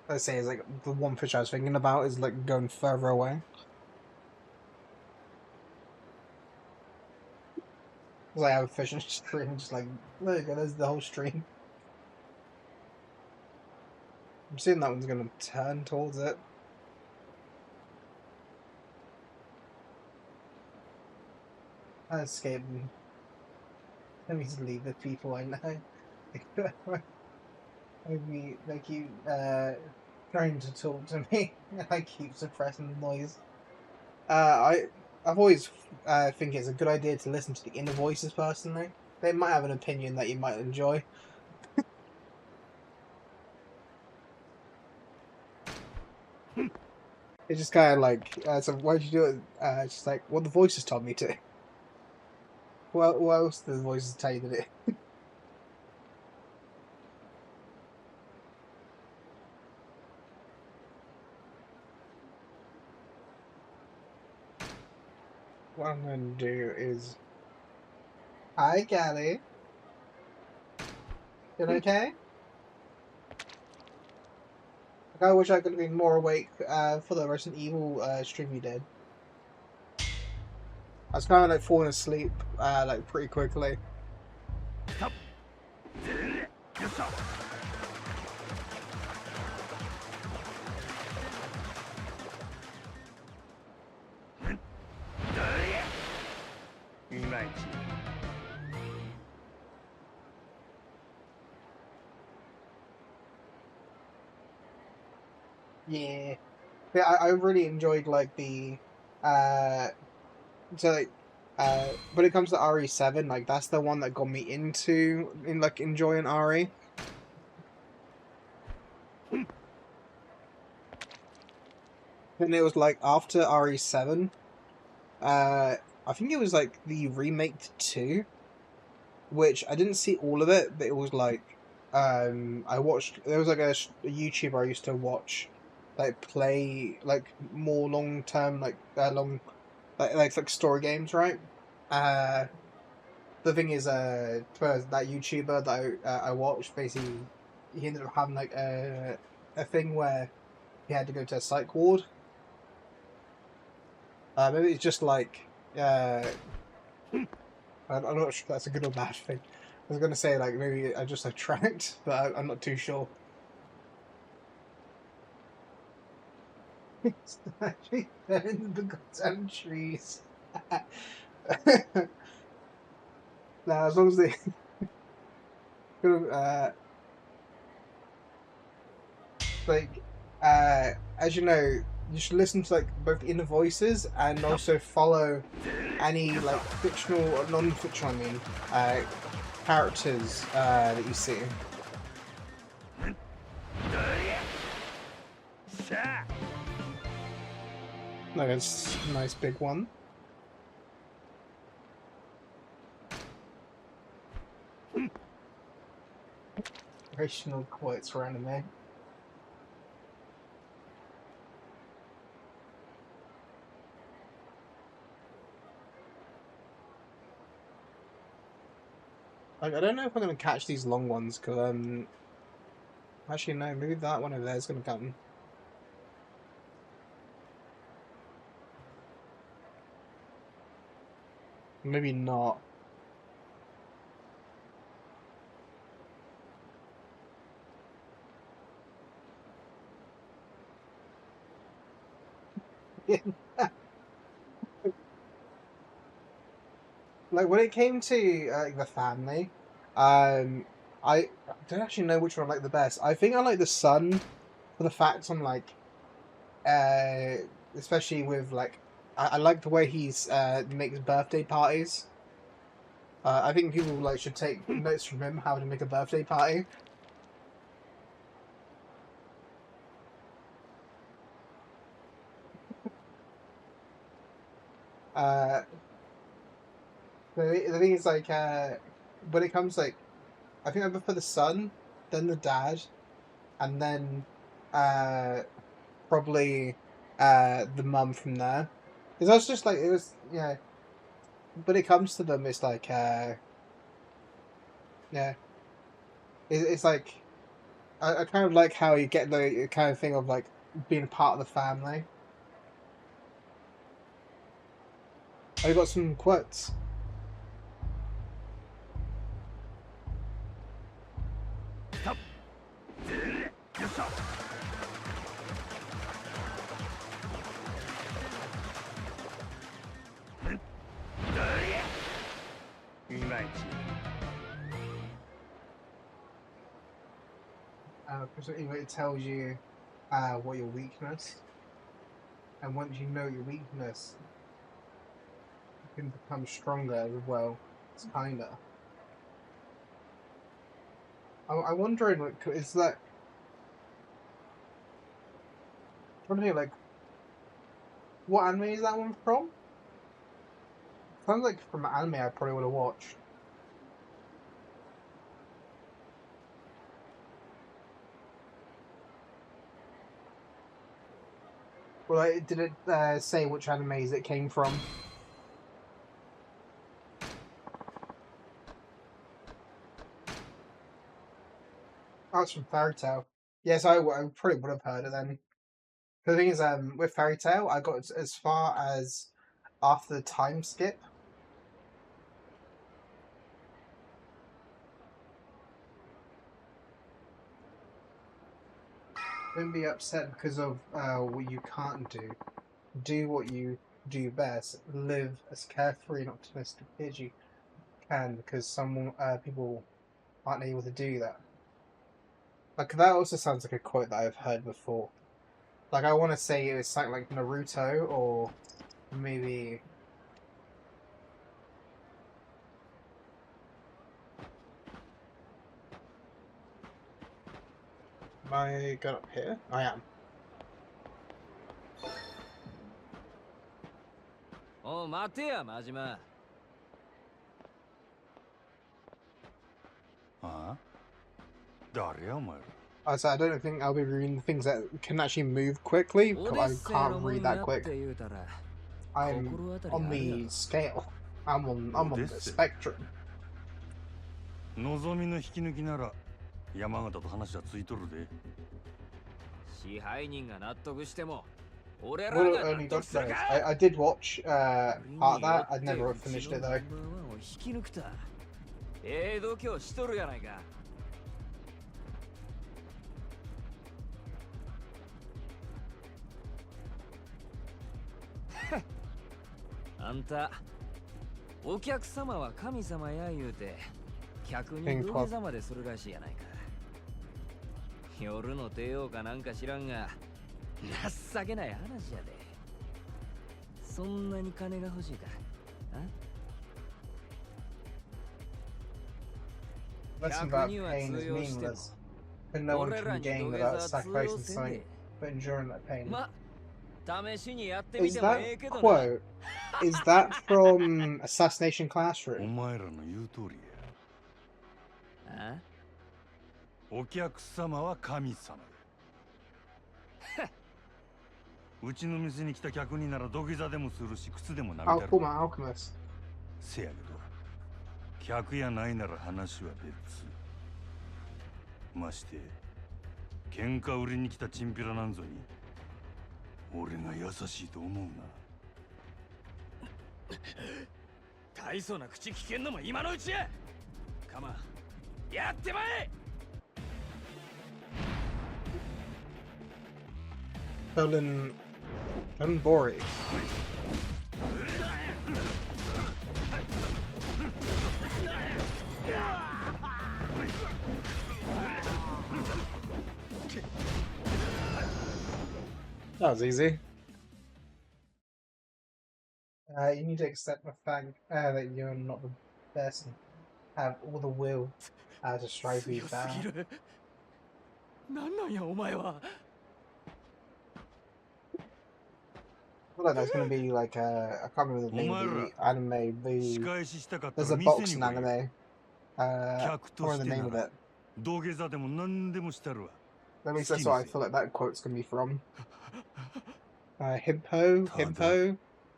Let's say it's like the one fish I was thinking about is like going further away. Because I have a fishing stream, just like, there you go, there's the whole stream. I'm seeing that one's gonna turn towards it. I escaped. Let me just leave the people I know. They keep trying to talk to me. I keep suppressing the noise. I've always think it's a good idea to listen to the inner voices personally. They might have an opinion that you might enjoy. It's just kind of like, so why'd you do it? It's just like, well, the voices told me to. Well, what else did the voices tell you to do? What I'm going to do is, hi, Gally. Doing okay? Like, I wish I could have been more awake for the Resident Evil stream you did. I was kind of like falling asleep like pretty quickly. Yeah. Yeah, I really enjoyed like the uh so like when it comes to RE7, like that's the one that got me in like enjoying RE. And it was like after RE7, I think it was like the remake to 2, which I didn't see all of it, but it was like I watched there was like a YouTuber I used to watch like play like more long term like long like story games, right? Uh the thing is, for that YouTuber that I watched, basically, he ended up having like a thing where he had to go to a psych ward. Maybe it's just like I'm not sure if that's a good or bad thing. I was gonna say like maybe I just attract, but I'm not too sure. It's actually in the goddamn trees. Now, as long as they, uh, like as you know, you should listen to like both inner voices and also follow any like fictional or non-fictional, I mean, characters that you see. Like it's a nice big one. Rational quotes for anime. Like I don't know if I'm gonna catch these long ones because actually no, maybe that one over there is gonna come. Maybe not. Like when it came to like the family, I don't actually know which one I like the best. I think I like the son for the fact I'm like, uh, especially with like, I like the way he's makes birthday parties. I think people like should take notes from him how to make a birthday party. Uh, the thing is like, when it comes like, I think I prefer the son, then the dad, and then uh probably the mum from there. Because I was just like it was yeah. When it comes to them, it's like yeah, it's like I kind of like how you get the kind of thing of like being part of the family. I got some quotes. Because it tells you what your weakness, and once you know your weakness, you can become stronger as well. It's kinda. I'm wondering, like, is that? I'm trying to think, like, What anime is that one from? Sounds like from an anime I probably would have watched. Well, did it say which animes it came from? Oh, it's from Fairy Tail. Yes, I probably would have heard it then. The thing is, with Fairy Tail, I got as far as after the time skip. Don't be upset because of what you can't do. Do what you do best. Live as carefree and optimistic as you can, because some people aren't able to do that. Like that also sounds like a quote that I've heard before. Like I want to say it was something like Naruto or maybe. Am I going up here? I am. Oh, 待てや、マジマ。ああ誰やお前ら。So I don't think I'll be reading the things that can actually move quickly. I can't read that quick. I'm on the scale. I'm on the spectrum. 望みの引き抜きなら山形と話はついとるで。支配人が納得しても、俺ら Well, が only 納得 God する knows. か。I did watch part of that. I never finished it though. 引き抜くた。度胸しとるやないか。あんた、お客様は神様や言うて、客に土下座までするらしいやないか。夜の帝王かなんか知らんが、情けない話やで。そんなに金が欲しいか。Lesson about pain is meaningless, and no one can gain without sacrificing something, but enduring that pain. Is that quote? Is that from Assassination お Classroom? 前らの言う通りや。お客様は神様や。うちの店に来た客になら土下座でもするし靴でも舐めたる。Oh, my alchemist. せやけど、客やないなら話は別。まして、喧嘩売りに来たチンピラなんぞに、俺が優しいと思うな。大層な口聞けんのも今のうちや。カマン、やってまえ。Colin Bori. That was easy. You need to accept the fact that you're not the best and have all the will to strive to be better. なんなんやお前は。I feel like that's going to be like I can't remember the name of the anime. There's a boxing anime. I can't remember the name of it. At least that's what I feel like that quote's going to be from. Himpo,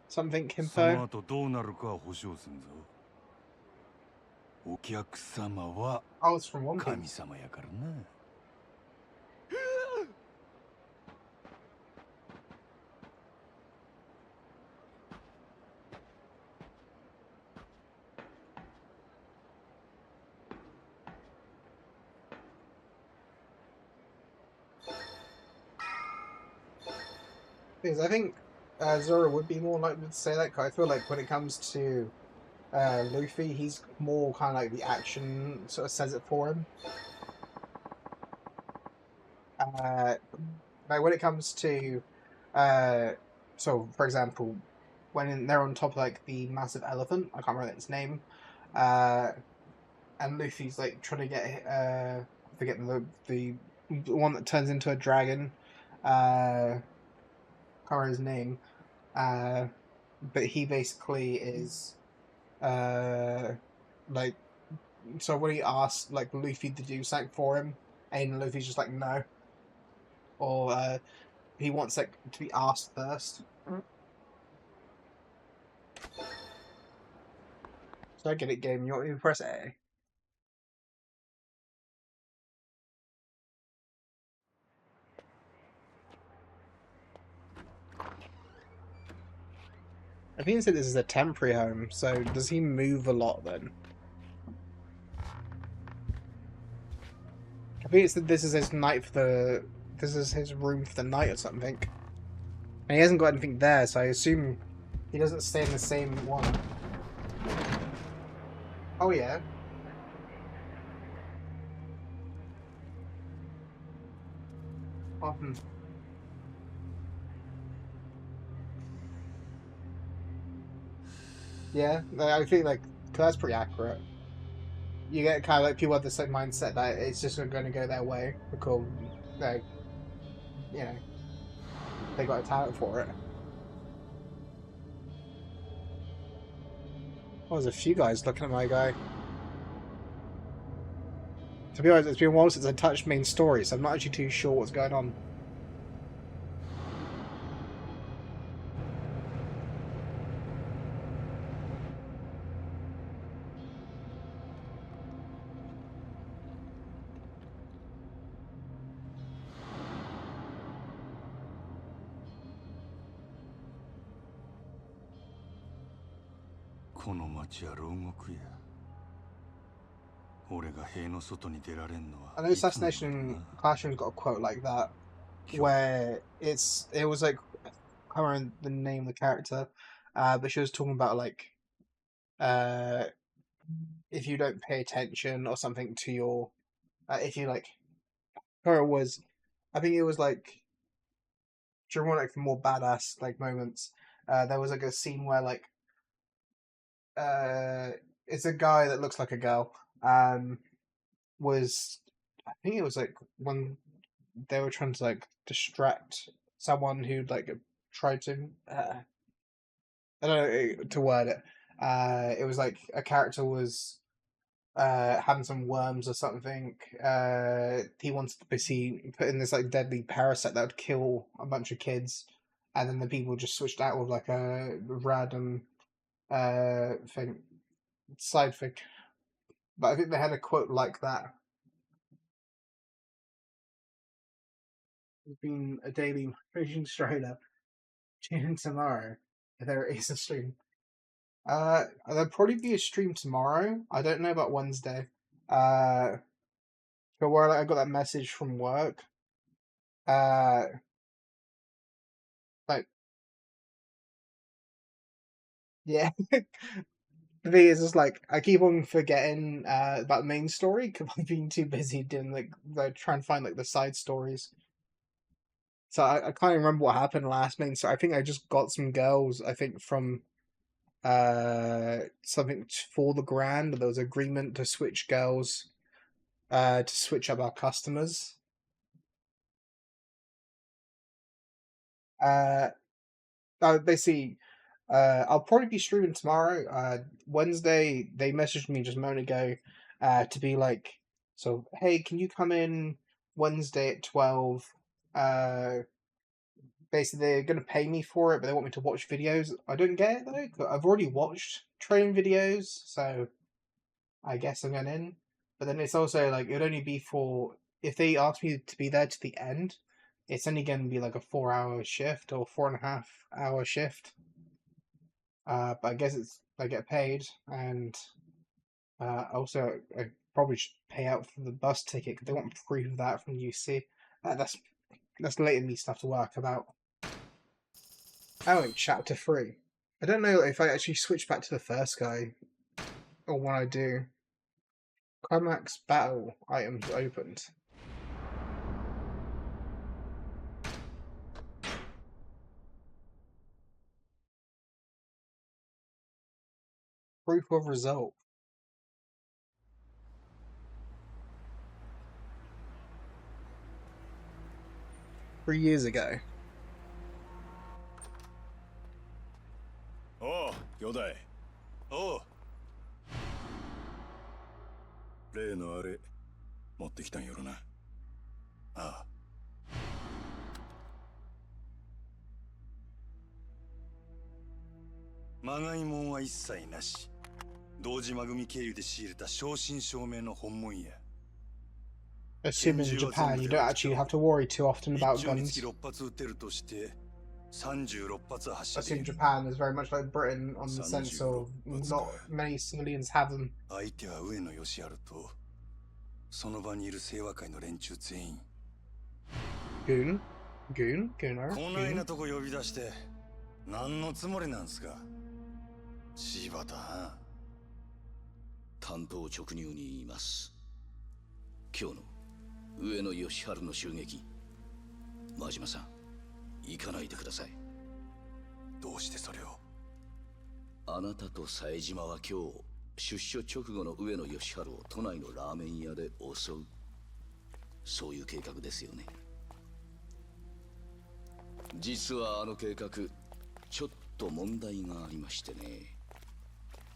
something Himpo. お客様は Oh, it's from One Piece. 神様やからな。Because I think Zoro would be more likely to say that. Cause I feel like when it comes to Luffy, he's more kind of like the action sort of says it for him. Like when it comes to, so for example, when they're on top of like the massive elephant, I can't remember its name, and Luffy's like trying to get, forget the one that turns into a dragon, can't remember his name, But he basically is like, so when he asks like Luffy to do something for him, and Luffy's just like no, or he wants like to be asked first. So I get it, game. You want me to press A? I think he said this is a temporary home, so does he move a lot then? I think it's that this is his night for the. This is his room for the night or something. And he hasn't got anything there, so I assume he doesn't stay in the same one. Oh yeah. Often. Yeah, I think like 'cause that's pretty accurate. You get kind of like people have the same mindset that it's just going to go their way because they, you know, they got a talent for it. Oh, there's a few guys looking at my guy. To be honest, it's been a while since I touched main story, so I'm not actually too sure what's going on. この町は牢獄や。俺が塀の外に出られんのは。 I know Assassination Classroom's got a quote like that, where it was like, I can't remember the name of the character, but she was talking about like, if you don't pay attention or something to your, if you like, or it was, I think it was like during one like the more badass like moments, there was like a scene where like, it's a guy that looks like a girl, was, I think it was like when they were trying to like distract someone who like tried to, I don't know to word it. It was like a character was having some worms or something. He wanted to basically put in this like deadly parasite that would kill a bunch of kids, and then the people just switched out with like a random thing, side thing. But I think they had a quote like that. It's been a daily motion strider. Tune in tomorrow if there is a stream. There'll probably be a stream tomorrow. I don't know about Wednesday. Uh, but where like, I got that message from work. Uh, like yeah. The thing is, just like I keep on forgetting about the main story because I've been too busy doing like trying to find like the side stories. So I can't even remember what happened last main. So I think I just got some girls. I think from something for the grand. There was agreement to switch girls to switch up our customers. Uh, basically, I'll probably be streaming tomorrow. Wednesday, they messaged me just a moment ago to be like, so, hey, can you come in Wednesday at 12? Uh, basically, they're going to pay me for it, but they want me to watch videos. I don't get it, though. 'Cause I've already watched training videos, so I guess I'm going in. But then it's also like, it would only be for, if they ask me to be there to the end, it's only going to be like a 4 hour shift or 4.5 hour shift. But I guess it's I get paid, and also I probably should pay out for the bus ticket because they want proof of that from UC. That's later me stuff to work about. Oh, chapter 3. I don't know if I actually switch back to the first guy or when I do. Climax battle items opened. Proof of result. 3 years ago. おう、兄弟。おう。例のあれ、持ってきたんやろな。ああ。まがいもんは一切なし。堂島組経由で仕入れた正真正銘の本物や。Assume in Japan you don't actually have to worry too often about 一丁につき guns. 6発撃てるとして36発発射 Assume できる。 Japan is very much like Britain on the sense 36 of 発か。 not many civilians have them. 相手は上野義治とその場にいる清和会の連中全員。 Goon? Goon? Gooner? こないな Goon? とこ呼び出して何のつもりなんすか、柴田。担当直入に言います。今日の上野義治の襲撃、真島さん、行かないでください。どうしてそれを。あなたと冴島は今日出所直後の上野義治を都内のラーメン屋で襲う、そういう計画ですよね。実はあの計画ちょっと問題がありましてね、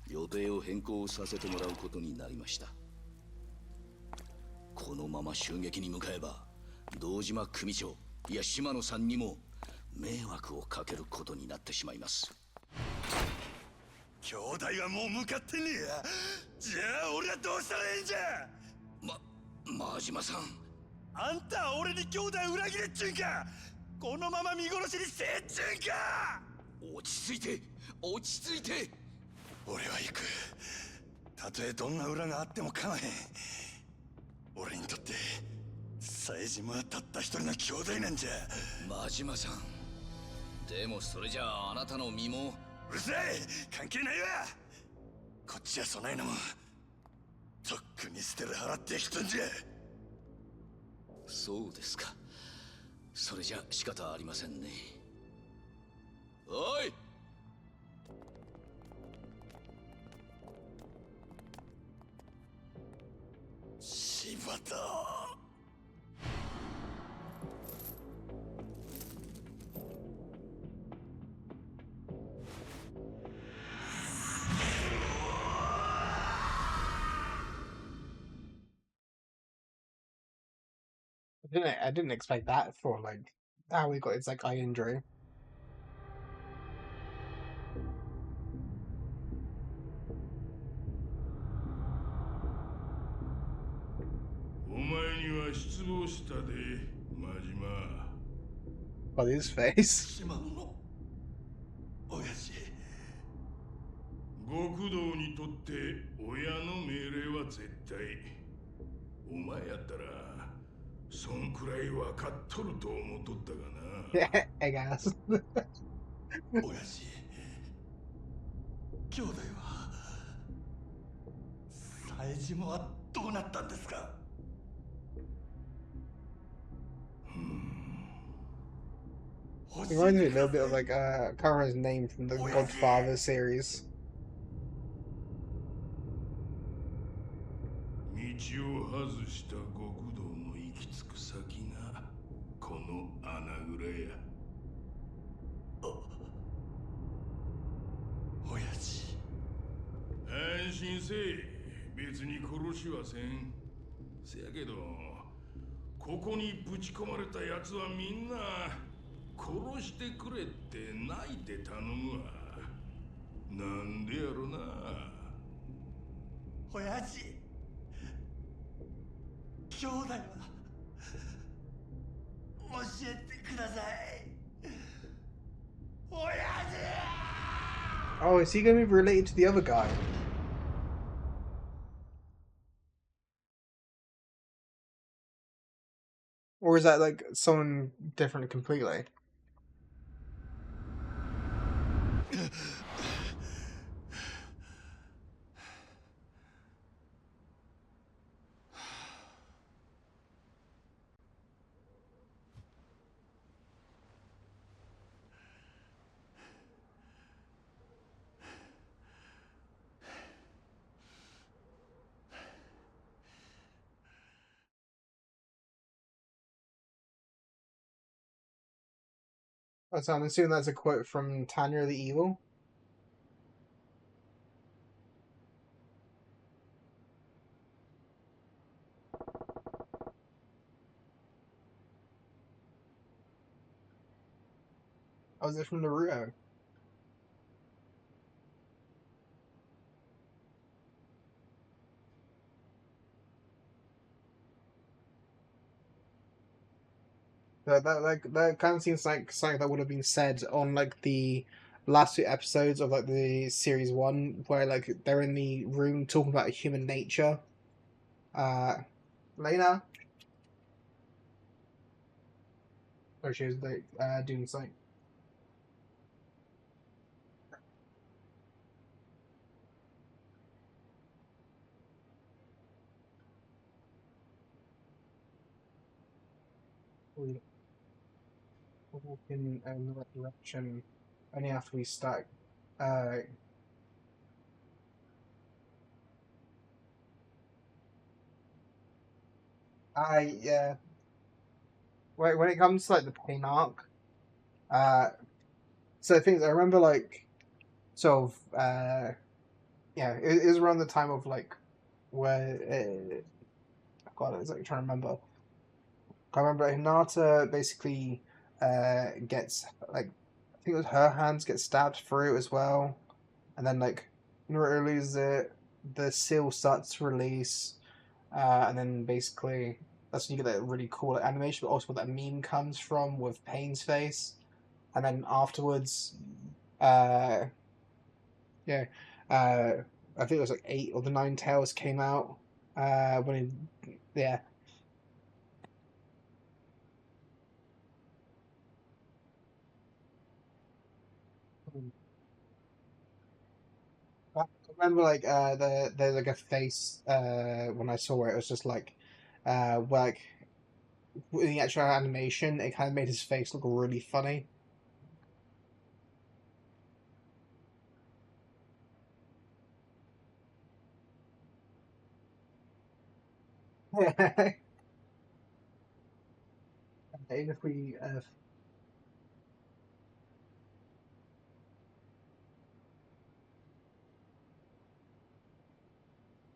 予定を変更させてもらうことになりました。このまま襲撃に向かえば堂島組長、いや島野さんにも迷惑をかけることになってしまいます。兄弟はもう向かってねえや。じゃあ俺はどうしたらええんじゃ。真島さん、あんたは俺に兄弟裏切れっちゅうんか。このまま見殺しにせえっちゅうんか。落ち着いて落ち着いて。俺は行く。たとえどんな裏があっても構えへん。俺にとって冴島はたった一人の兄弟なんじゃ。真島さん、でもそれじゃああなたの身も。うるさい、関係ないわ。こっちはそないのもとっくに捨てる払ってきたんじゃ。そうですか。それじゃ仕方ありませんね。おい、柴田。I didn't expect that for like how he got his like eye injury. お前には失望したで、真島。 Well, his face. 島野の親父。極道にとって親の命令は絶対。お前やったらそんくらい分かっとると思っとったがな。 I guess. 親父、兄弟は冴島はどうなったんですか。 It reminds me a little bit of like I can't remember his name from the Godfather series. 道を外した極道の行き着く先がこの穴蔵や。親父。安心せえ、別に殺しはせん。せやけどここにぶち込まれたやつはみんな殺してくれって泣いて頼むわ。なんでやろな。親父、兄弟は教えてください。親父。 Oh, is he going to be related to the other guy? Or is that like someone different completely? So I'm assuming that's a quote from Tanya the Evil. Oh, is it from Naruto? That kind of seems like something that would have been said on like the last two episodes of like the series one, where like they're in the room talking about human nature. Uh, Lena, or she was like doing something. We walk in the right direction only after we start. Uh, I yeah. When it comes to like the pain arc, uh, so things I remember like sort of yeah, it was around the time of like where God, I was like trying to remember. I remember Hinata basically gets like I think it was her hands get stabbed through as well, and then like Naruto loses it. The seal starts to release, and then basically that's when you get that really cool animation, but also where that meme comes from with Pain's face, and then afterwards, uh, yeah, I think it was like 8 or the 9 tails came out. When yeah. I remember like there's like a face when I saw it. It was just like like with the actual animation, it kind of made his face look really funny. Even if we,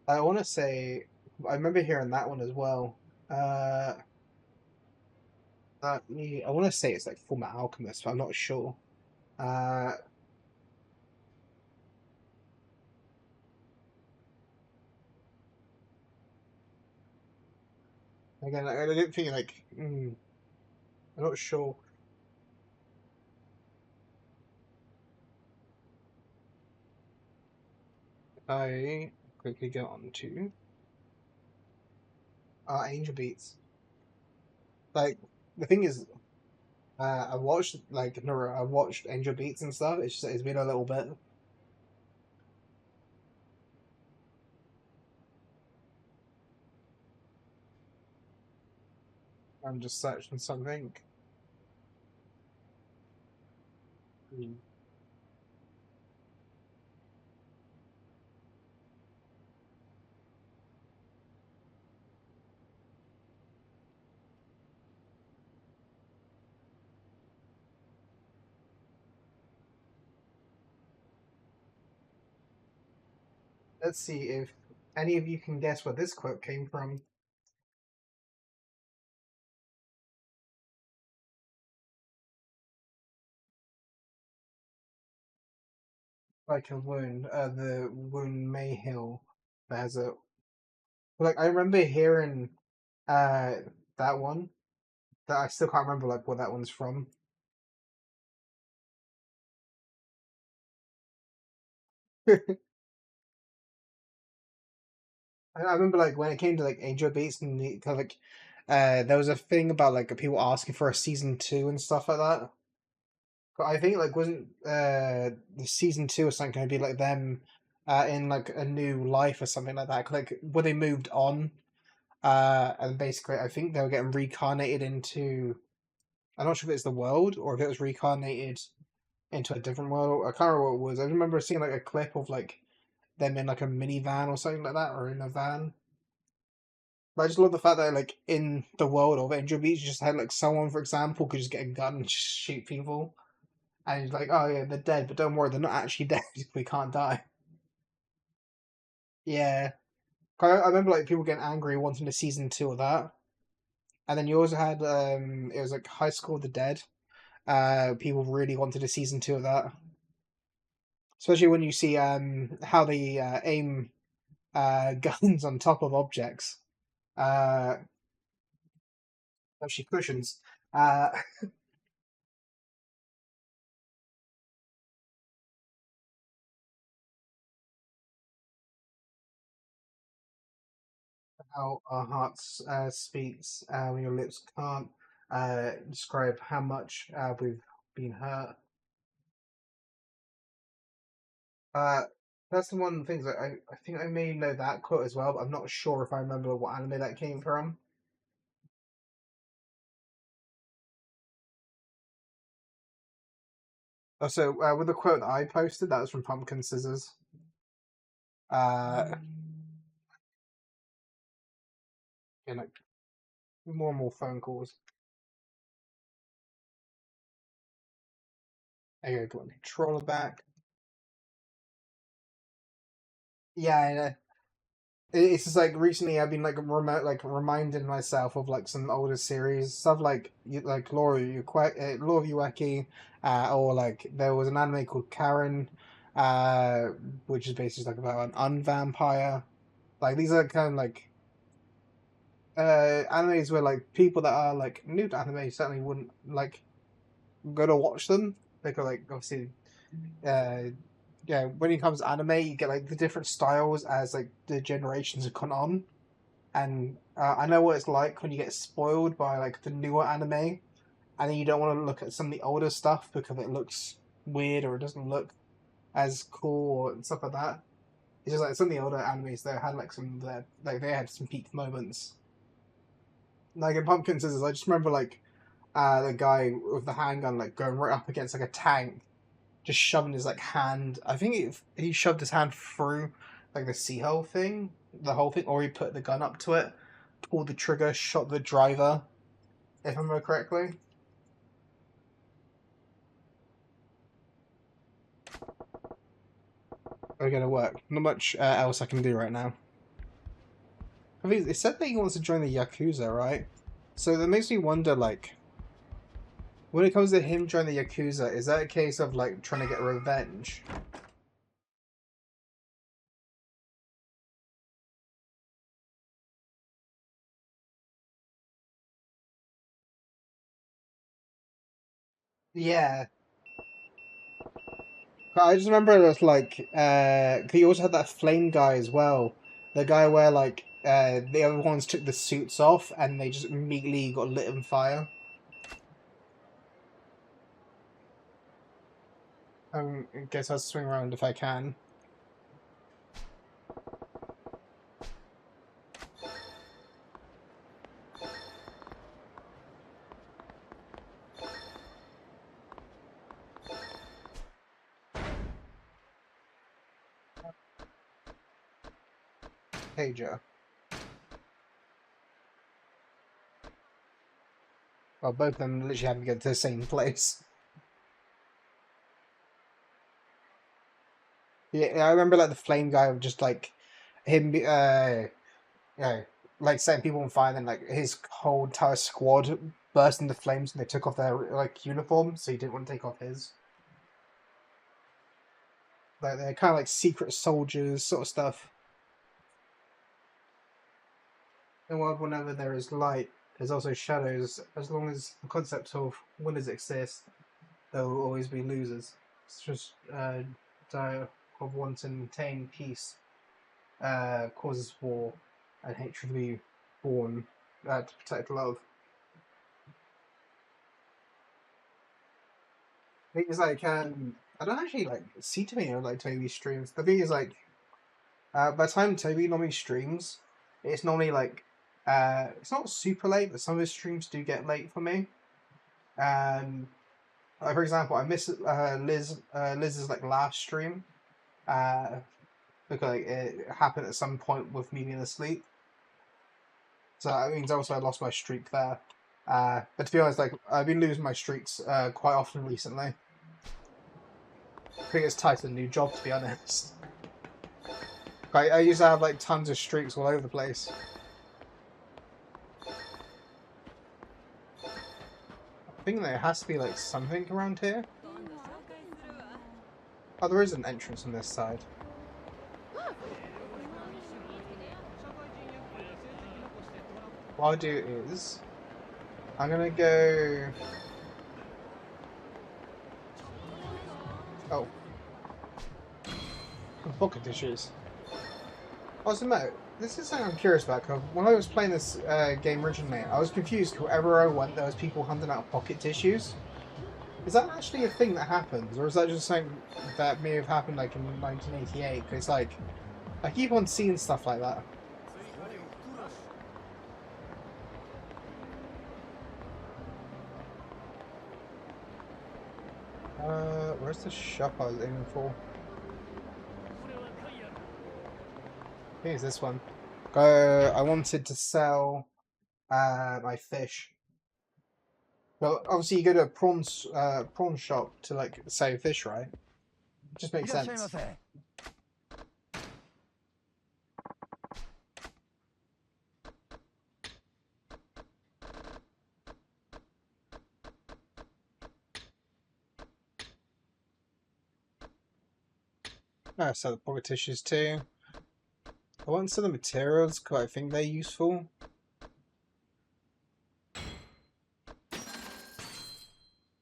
I want to say, I remember hearing that one as well. Uh, I want to say it's like Fullmetal Alchemist, but I'm not sure. Uh, Again, I don't think like, I'm not sure. I quickly go on to Angel Beats. Like the thing is, I watched like no, I watched Angel Beats and stuff. It's been a little bit. I'm just searching something. Hmm. Let's see if any of you can guess where this quote came from. Like a wound, the wound Mayhill that has a like. I remember hearing uh that one. That I still can't remember like what that one's from. I remember like when it came to like Angel Beats and the kind of like there was a thing about like people asking for a season two and stuff like that. But I think like wasn't the season two or something going to be like them in like a new life or something like that? Like where they moved on, and basically I think they were getting reincarnated into. I'm not sure if it's the world or if it was reincarnated into a different world. I can't remember what it was. I remember seeing like a clip of like them in like a minivan or something like that, or in a van. But I just love the fact that like in the world of Angel Beach, you just had like someone, for example, could just get a gun and just shoot people. And he's like, "Oh yeah, they're dead, but don't worry, they're not actually dead. We can't die." Yeah, I remember like people getting angry wanting a season two of that. And then you also had it was like High School of the Dead, people really wanted a season 2 of that. Especially when you see how they aim guns on top of objects. Actually, cushions. Uh, how our hearts speaks when your lips can't describe how much we've been hurt. Uh, that's the one of the things that I think I may know that quote as well, but I'm not sure if I remember what anime that came from. Also, with the quote that I posted, that was from Pumpkin Scissors. And like more and more phone calls. I gotta put my controller back. Yeah, it's just like recently I've been like reminding myself of like some older series stuff like Law of Ueki, or like there was an anime called Karen, which is basically like about an unvampire. Like these are kind of like animes where like people that are like new to anime certainly wouldn't like go to watch them. They could like obviously uh yeah, when it comes to anime, you get like the different styles as like the generations have gone on, and I know what it's like when you get spoiled by like the newer anime, and then you don't want to look at some of the older stuff because it looks weird or it doesn't look as cool and stuff like that. It's just like some of the older animes that had like some that like they had some peak moments. Like in Pumpkin Scissors, I just remember like the guy with the handgun like going right up against like a tank, just shoving his like hand. I think he shoved his hand through like the sea hole thing, the whole thing, or he put the gun up to it, pulled the trigger, shot the driver. If I remember correctly. Are gonna work. Not much else I can do right now. I mean, it said that he wants to join the Yakuza, right? So that makes me wonder, like, when it comes to him joining the Yakuza, is that a case of like trying to get revenge? Yeah, I just remember it was like he also had that flame guy as well. The guy where like the other ones took the suits off and they just immediately got lit on fire. I guess I'll swing around if I can. Hey Joe. Well, both of them literally have to get to the same place. Yeah, I remember like the flame guy of just like him, you know, like setting people on fire, and then like his whole entire squad burst into flames, and they took off their like uniform, so he didn't want to take off his. Like they're kind of like secret soldiers, sort of stuff. In a world whenever there is light, there's also shadows. As long as the concept of winners exists, there will always be losers. It's just desire of wanting to maintain peace causes war, and hatred to be born to protect love. I think it's like I don't actually like see too many of like Toby streams. The thing is like by the time Toby normally streams, it's normally like it's not super late, but some of his streams do get late for me. Like for example, I missed Liz's like last stream because like, it happened at some point with me being asleep. So that means also I lost my streak there. But to be honest, like I've been losing my streaks quite often recently. I think it's tied to the new job, to be honest. I used to have like tons of streaks all over the place. I think there has to be like something around here. Oh, there is an entrance on this side. What I'll do is I'm gonna go. Oh, pocket tissues. Also, no, this is something I'm curious about. Cause when I was playing this game originally, I was confused. Wherever I went, there was people handing out pocket tissues. Is that actually a thing that happens, or is that just something that may have happened like in 1988? Because like, I keep on seeing stuff like that. Where's the shop I was aiming for? I think it's this one. I wanted to sell my fish. Well, obviously you go to a prawn shop to like sell fish, right? It just makes sense. I sell the pocket tissues too. I want some of the materials because I think they're useful.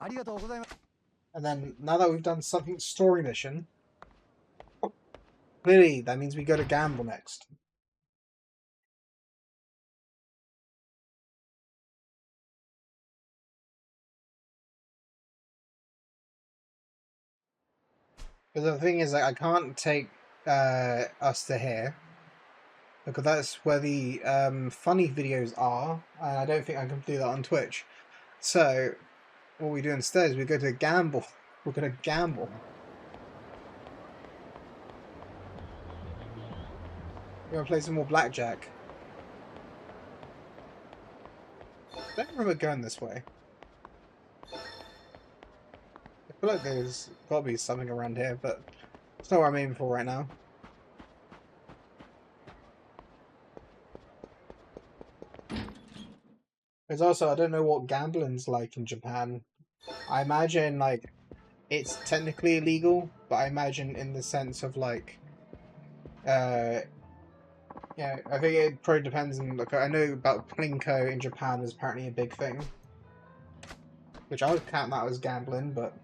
And then now that we've done something story mission, clearly that means we go to gamble next. Because the thing is, like, I can't take us to here because that's where the funny videos are, and I don't think I can do that on Twitch. So what we do instead is we go to gamble. We're gonna gamble. We're gonna play some more Blackjack. I don't remember going this way. I feel like there's got to be something around here, but it's not what I'm aiming for right now. There's also, I don't know what gambling's like in Japan. I imagine, like, it's technically illegal, but I imagine in the sense of, like, yeah, I think it probably depends on, like, I know about plinko in Japan is apparently a big thing. Which I would count that as gambling, but...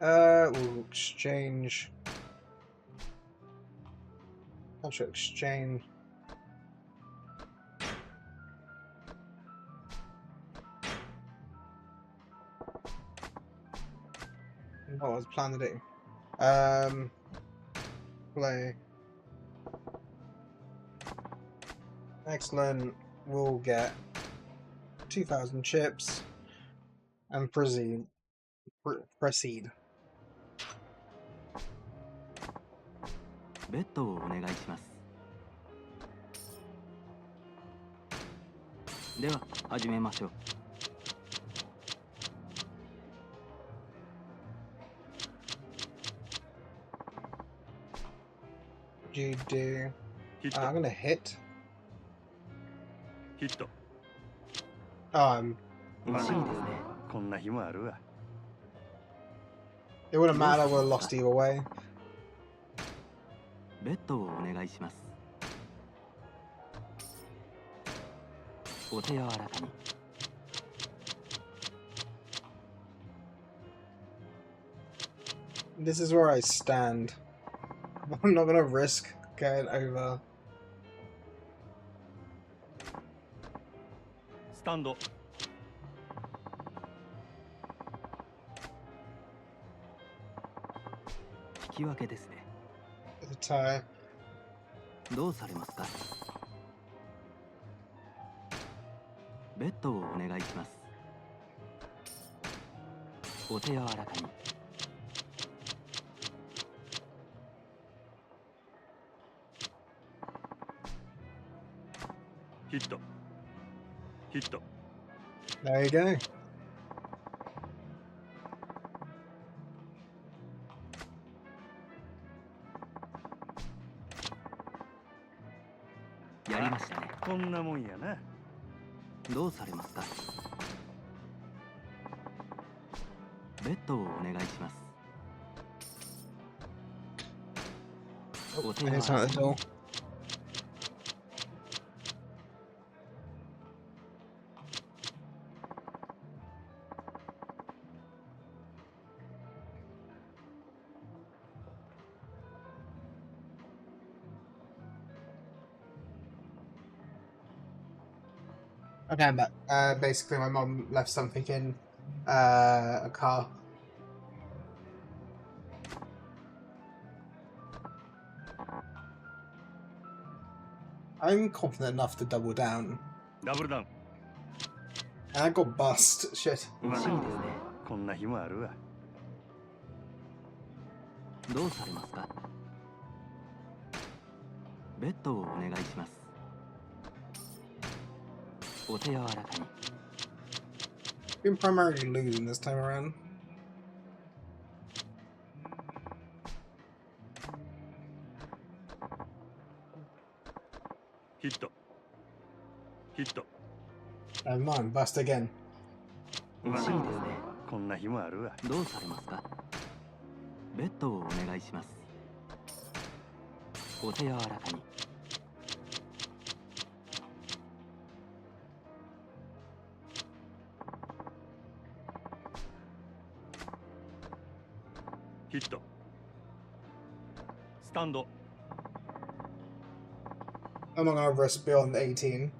we'll exchange... Culture exchange... What was planned to do? Play. Excellent. We'll get 2,000 chips and proceed. Proceed. ベッドをお願いします。では始めましょう。You do. I'm gonna hit. Hit. Oh, 惜しいですね。こんな日もあるわ。it wouldn't matter. I would have lost either way. ベッドをお願いします。お手柔らかに。This is where I stand. I'm not gonna risk going over. スタンド。引き分けですね。The tie. どうされますか。ベッドをお願いします。お手柔らかに。ヒット。ヒット。There you go. やりましたね。こんなもんやな。どうされますか。ベッドをお願いします。お手 And 柔 it's ら out か the に。 door. Okay, I'm back. Basically, my mom left something in a car. I'm confident enough to double down. ダブルダウン。 And I got bust. Shit. 欲しいですね。こんな日もあるわ。どうされますか。ベッドをお願いします。お手柔らかに。Been primarily losing this time around. ヒット。ヒット。 Never mind, bust again. 欲しいですね。こんな日もあるわ。どうされますか。ベッドをお願いします。お手柔らかに。ヒット。スタンド。 I'm not gonna risk beyond 18.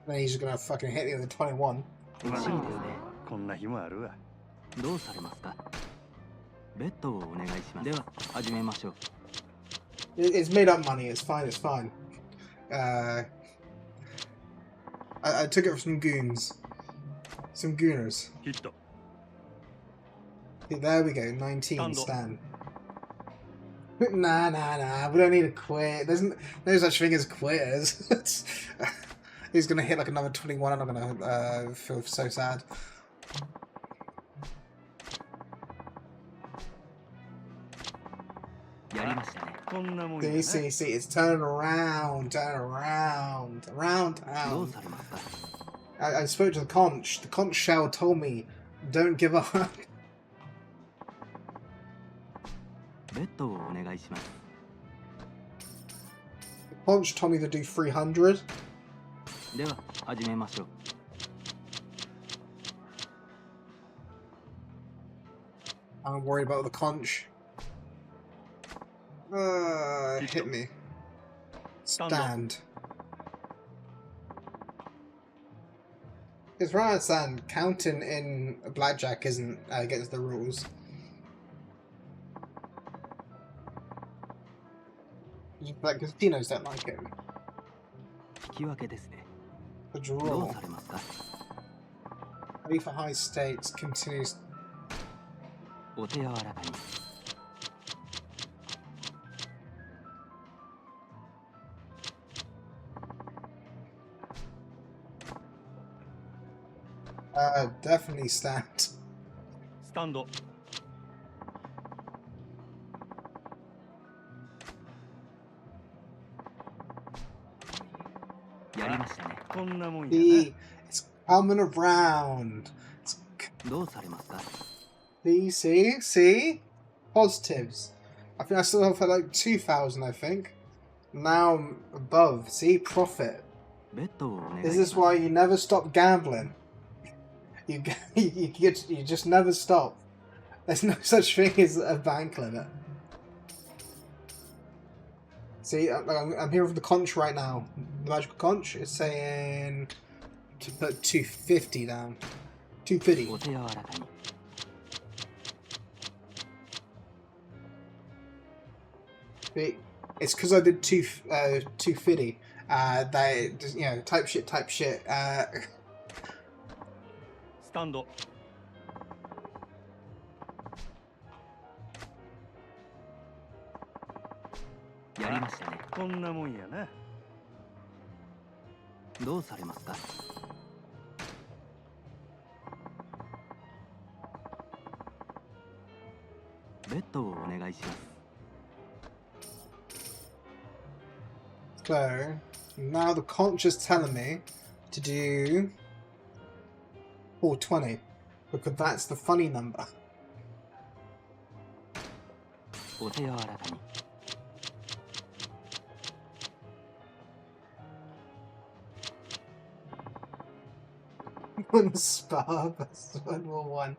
Then he's just gonna fucking hit me with a 21. 欲しいですね。こんな日もあるわ。どうされますか。ベッドをお願いします。では始めましょう。It's made up money. It's fine. It's fine. I took it from some goons, some gooners. ヒット。 There we go. 19 Stand up. stand. Nah. We don't need to quit. There's no such thing as quitters. He's gonna hit like another 21. I'm not gonna feel so sad. やりましたね。こんなもんや See, な。 see, it's turn around, aroundどう town. されますか。I spoke to the conch. The conch shell told me, don't give up. ベッドをお願いします。 The conch told me to do 300. では始めましょう。 I'm worried about the conch. Hit me. Stand. It's right, stand. Counting in blackjack isn't against the rules. Like casinos don't like it. 引き分けですね。 The どう draw. されますか。 Ready for high stakes continues. お手柔らかに。 Definitely stand. スタンド。 やりましたね。こんなもんや See, it's coming around. It's, どうされますか。 see? Positives. I think I still have like 2,000, I think. Now I'm above. See? Profit. ベッドをお願い Is しま this す。 why you never stop gambling? You just never stop. There's no such thing as a bank limit. See, I'm here with the conch right now. The magical conch is saying to put 250 down. 250. お手柔らかに。 See, it's because I did 250. They, you know, type shit. スタンド。 やりましたね。こんなもんやな。どうされますか。ベ So now the conch is telling me to do 420 because that's the funny number. お手柔らかに One spar, that's 1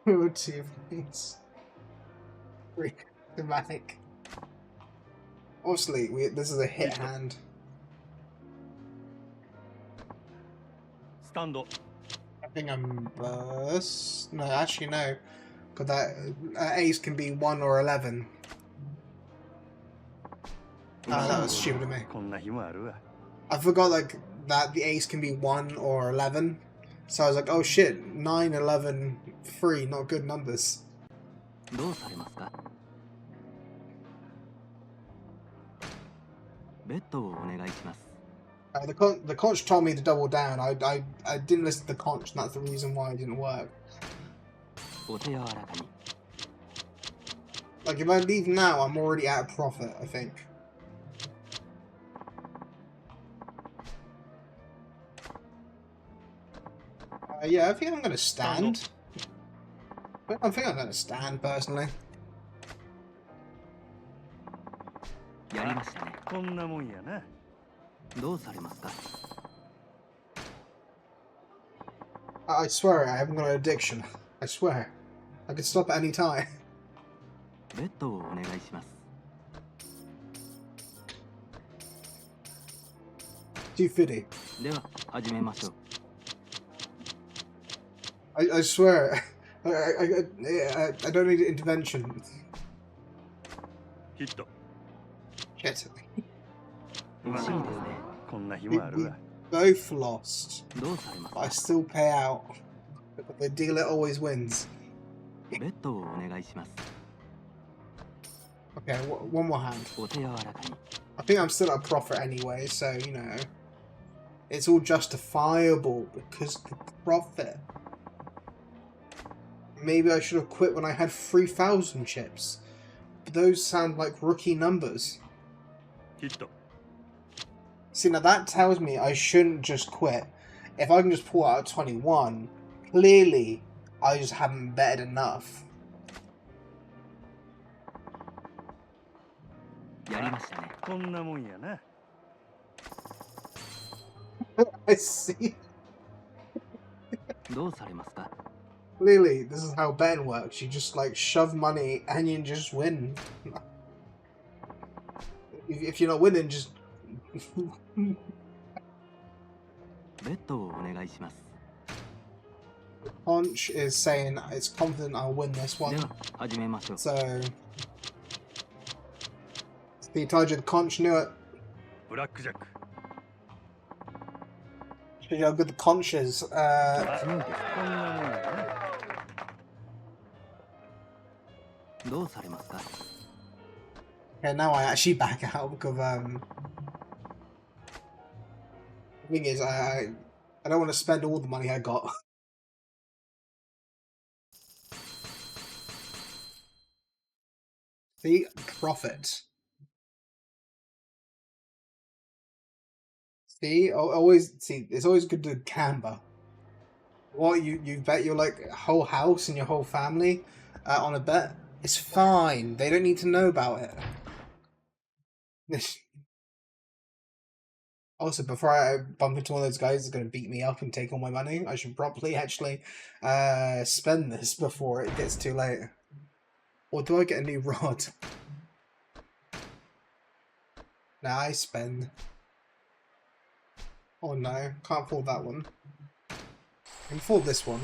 or 2 points. Thematic. Obviously, this is a hit hand. スタンド I think I'm burst. No, actually no, because that ace can be 1 or 11. That was stupid of me. こんな日もあるわ I forgot like that the ace can be 1 or 11. So I was like, oh shit, 9, 11, 3, not good numbers. どうされますかベッドをお願いします The conch told me to double down. I didn't listen to the conch, and that's the reason why it didn't work. お手柔らかに Like, if I leave now, I'm already at a profit, I think. Yeah, I think I'm gonna stand. I think I'm gonna stand, personally. やりましたねこんなもんやなどうされますか I swear I haven't got an addiction. I swear. I could stop at any time. ベッドをお願いします 250. では始めましょう I swear. I don't need intervention. ヒット Shit. そうですねこんな日もある We わ both lost. どうされます But I か still pay out. But the dealer always wins. ベッドをお願いします Okay, one more hand. お手柔らかに I think I'm still at a profit anyway, so, you know. It's all justifiable because the profit. Maybe I should have quit when I had 3,000 chips. But those sound like rookie numbers. ヒット See, now that tells me I shouldn't just quit. If I can just pull out a 21, clearly I just haven't betted enough. やりましたねこんなもんやな I see. どうされますか Clearly, this is how betting works. You just, like, shove money and you just win. If you're not winning, just... ベッドをお願いします Conch is saying it's confident I'll win this で one. は始めましょう So... See, I told you the Conch knew it. ブラックジャック Shows you how good the Conch is. 強いですこんなもんやどうされますか Okay, now I actually back out because, the thing is, I don't want to spend all the money I got. See? Profit. See? Always, see, it's always good to gamble. What, you bet your, like, whole house and your whole family on a bet? It's fine. They don't need to know about it. Also, before I bump into one of those guys that's going to beat me up and take all my money, I should probably actually spend this before it gets too late. Or do I get a new rod? Nah, I spend. Oh no, can't afford that one. I can afford this one.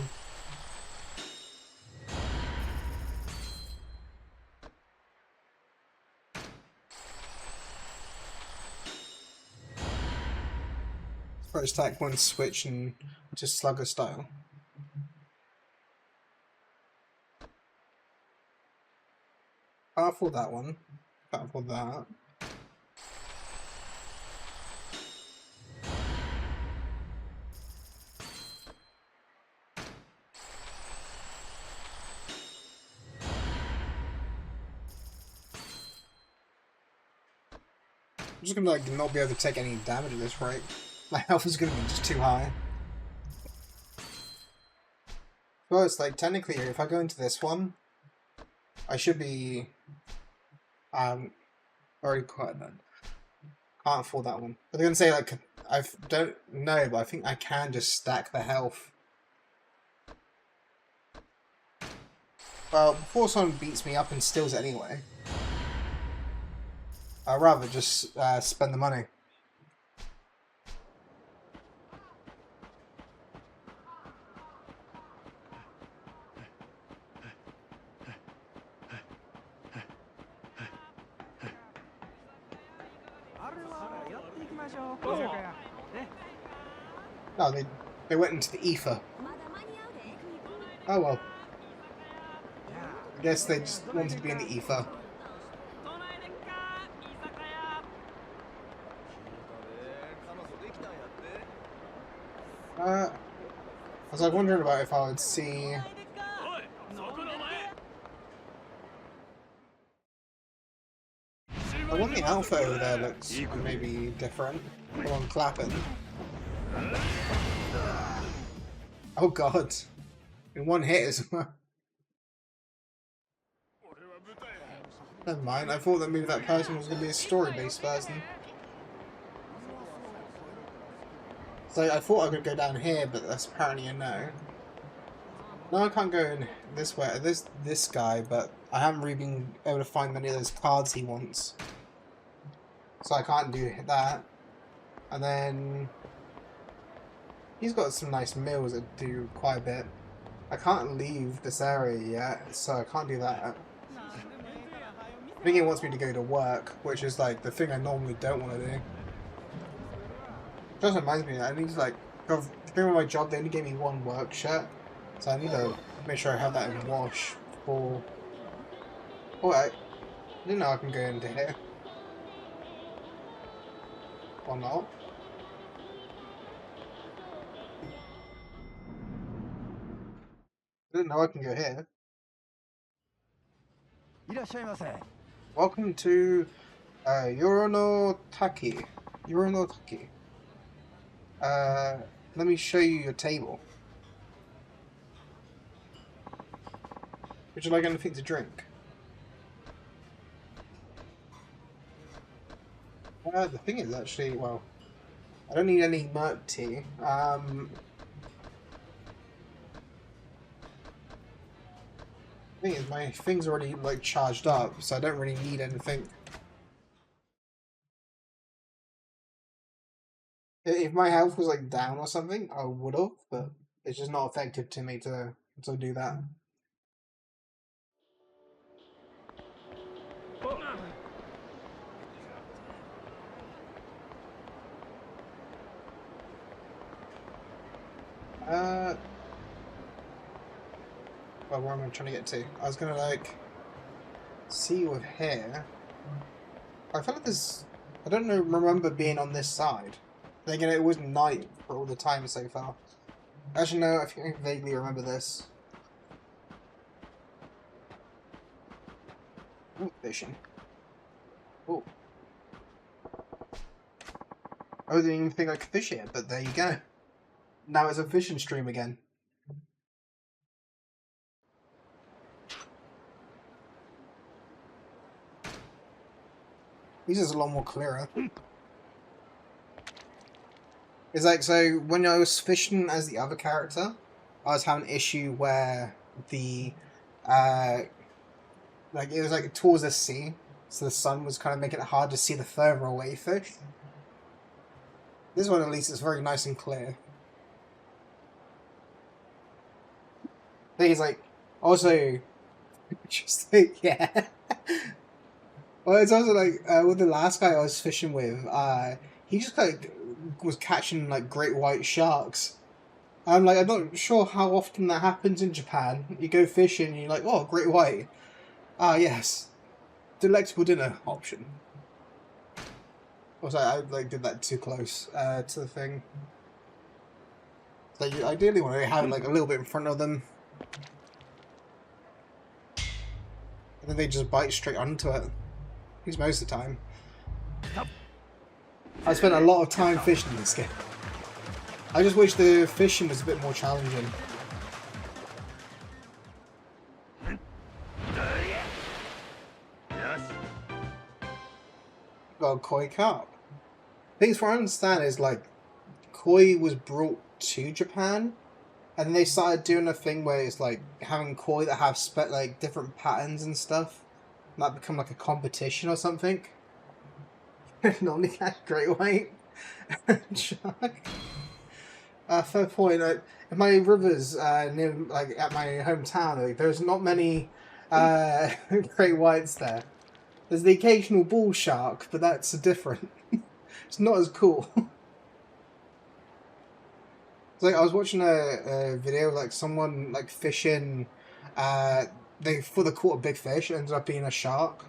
First attack one switch and just slugger style. Can't afford that one. Can't afford that. I'm just gonna like not be able to take any damage at this rate. My health is gonna be just too high. Well, it's like technically, if I go into this one, I should be already quite then. Can't afford that one. But they're gonna say like I don't know, but I think I can just stack the health. Well, before someone beats me up and steals it anyway, I'd rather just spend the money. Oh, they went into the ether. Oh well. I guess they just wanted to be in the ether. I was like wondering about if I would see. I wonder the alpha over there looks maybe different. While I'm clapping. Oh god. In one hit as well. Never mind, I thought that maybe that person was going to be a story-based person. So I thought I could go down here, but that's apparently a no. No, I can't go in this way. This guy, but I haven't really been able to find many of those cards he wants. So I can't do that. And then he's got some nice meals that do quite a bit. I can't leave this area yet, so I can't do that. I think he wants me to go to work, which is like the thing I normally don't want to do. Just reminds me, I need to like, to bring on my job, they only gave me one work shirt, so I need to make sure I have that in wash for... Alright, I didn't know I can go into here. Or not. I didn't know I can go here. Welcome to Yorono Taki. Yorono Taki. Let me show you your table. Would you like anything to drink? The thing is actually, well, I don't need any milk tea. Thing is, my thing's already like charged up, so I don't really need anything. If my health was like down or something, I would have, but it's just not effective to me to do that. Well, where am I trying to get to? I was gonna like see with here. I feel like this. I don't know. Remember being on this side. Then again, it was night for all the time so far. Actually, no. I think I vaguely remember this. Ooh, fishing. Oh. I didn't even think I could fish here, but there you go. Now it's a fishing stream again. This is a lot more clearer. It's like, so when I was fishing as the other character, I was having an issue where the, like it was like towards the sea, so the sun was kind of making it hard to see the further away fish. This one at least is very nice and clear. Thing is like, also, just like, yeah. Well, it's also like with the last guy I was fishing with, he just like was catching like great white sharks. I'm like, I'm not sure how often that happens in Japan. You go fishing and you're like, oh, great white. Ah, yes, delectable dinner option. Also, I like did that too close to the thing. So you ideally want to have like a little bit in front of them, and then they just bite straight onto it. At least most of the time. I spent a lot of time fishing in this game. I just wish the fishing was a bit more challenging. Got a koi carp. Things from what I understand is like koi was brought to Japan, and then they started doing a thing where it's like having koi that have like different patterns and stuff, and that become like a competition or something. Normally catch great white shark. Fair point. In my rivers near, like at my hometown, like, there's not many great whites there. There's the occasional bull shark, but that's different. It's not as cool. It's like I was watching a video of like someone like fishing. They thought they caught a big fish. It ended up being a shark.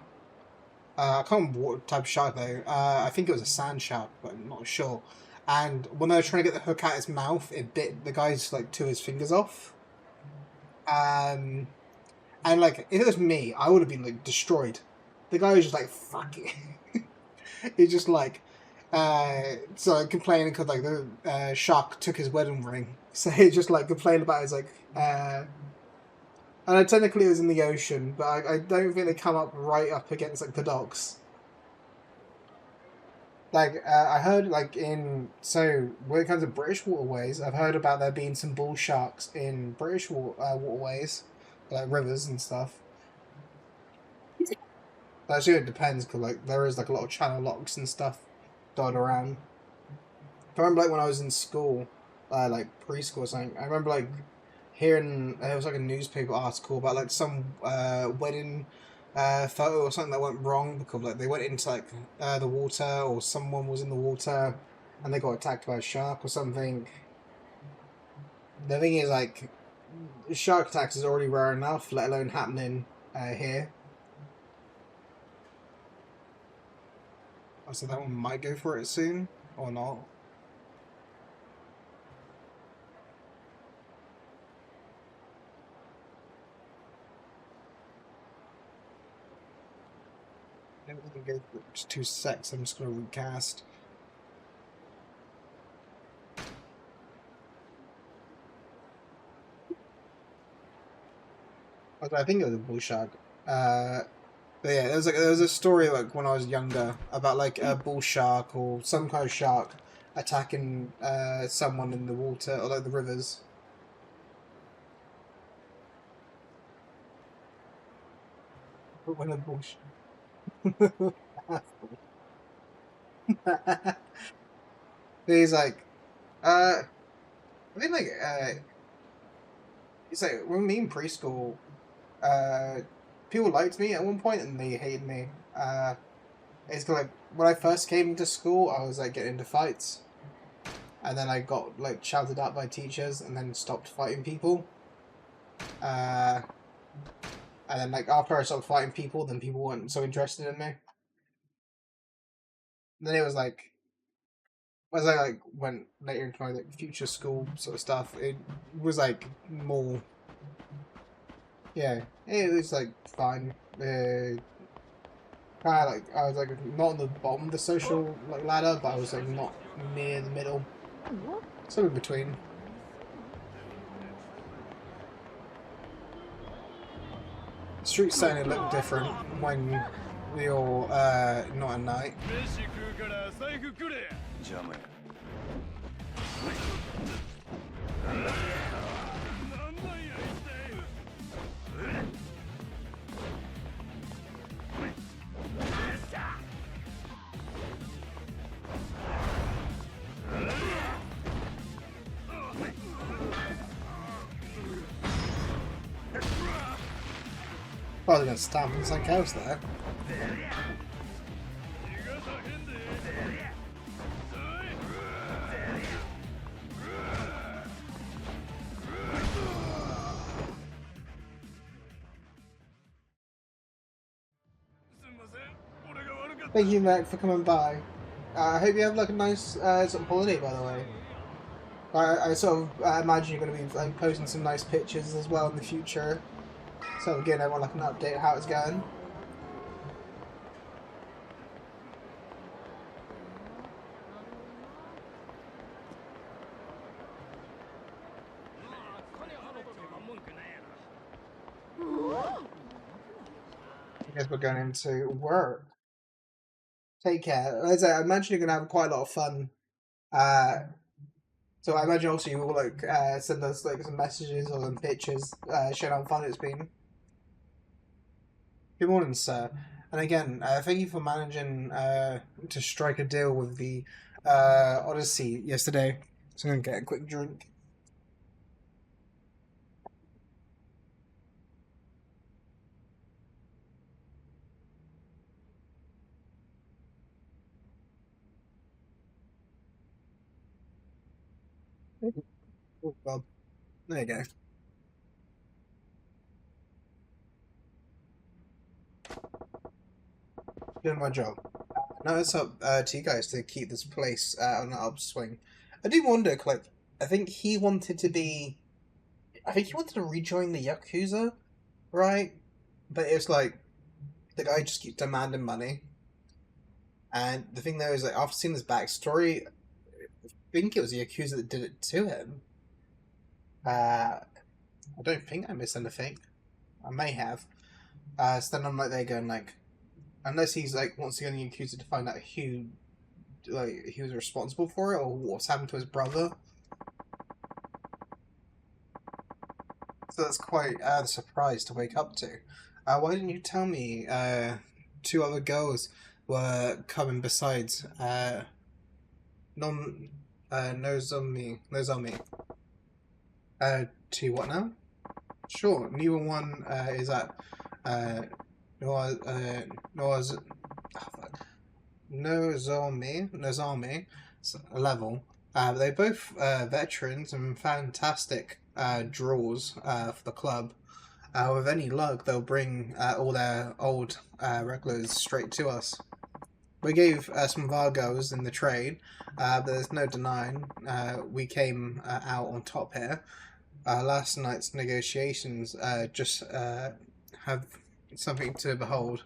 I can't remember what type of shark though. I think it was a sand shark, but I'm not sure. And when they were trying to get the hook out his mouth, it bit the guy's like 2 of his fingers off. And like if it was me, I would have been like destroyed. The guy was just like fuck it. He's just like so complaining because like the shark took his wedding ring. So he just like complained about his like and technically it was in the ocean, but I don't think they come up right up against like the docks. Like I heard like so when it comes to British waterways, I've heard about there being some bull sharks in British waterways, like rivers and stuff. But actually it depends because like there is like a lot of channel locks and stuff dotted around. I remember like when I was in school, like preschool or something, I remember like hearing there was like a newspaper article about like some wedding photo or something that went wrong because like they went into like the water or someone was in the water and they got attacked by a shark or something. The thing is like shark attacks is already rare enough, let alone happening here. So that one might go for it soon or not. I'm gonna go for just 2 secs. I'm just gonna recast. I think it was a bull shark. But yeah, there was a story like when I was younger about like a bull shark or some kind of shark attacking someone in the water or like the rivers. But when a bull he's like, I think like it's like when me in preschool, people liked me at one point and they hated me. It's like when I first came to school, I was like getting into fights, and then I got like shouted at by teachers, and then stopped fighting people. And then like after I stopped fighting people, then people weren't so interested in me. And then it was like as I like went later into my like future school sort of stuff, it was like more. Yeah, it was like fine. Kind of like I was like not on the bottom of the social like ladder, but I was like not near the middle, so in between. The streets certainly look different when you're not at night. Oh, they're gonna stamp on something else there. Thank you, Mac, for coming by. I hope you have like a nice sort of holiday, by the way. I sort of imagine you're going to be like posting some nice pictures as well in the future. So again, I want like an update how it's going. I guess we're going into work. Take care. As I imagine you're gonna have quite a lot of fun. So I imagine also you will like send us like some messages or some pictures showing how fun it's been. Good morning, sir. And again, thank you for managing to strike a deal with the Odyssey yesterday. So I'm gonna get a quick drink. Oh, well, there you go. Doing my job. Now it's up to you guys to keep this place on an upswing. I do wonder, like, I think he wanted to be. I think he wanted to rejoin the Yakuza, right? But it's like the guy just keeps demanding money. And the thing though is like after seeing his backstory, I think it was the Yakuza that did it to him. I don't think I missed anything. I may have. So then I'm like there going like, unless he's like wants to go to the Yakuza to find out who, like, he was responsible for it or what's happened to his brother. So that's quite a surprise to wake up to. Why didn't you tell me two other girls were coming besides Nozomi? To what now? Sure, neither one is at Nozomi level. They're both veterans and fantastic draws for the club. With any luck, they'll bring all their old regulars straight to us. We gave some of our girls in the trade, but there's no denying we came out on top here. Last night's negotiations just have something to behold.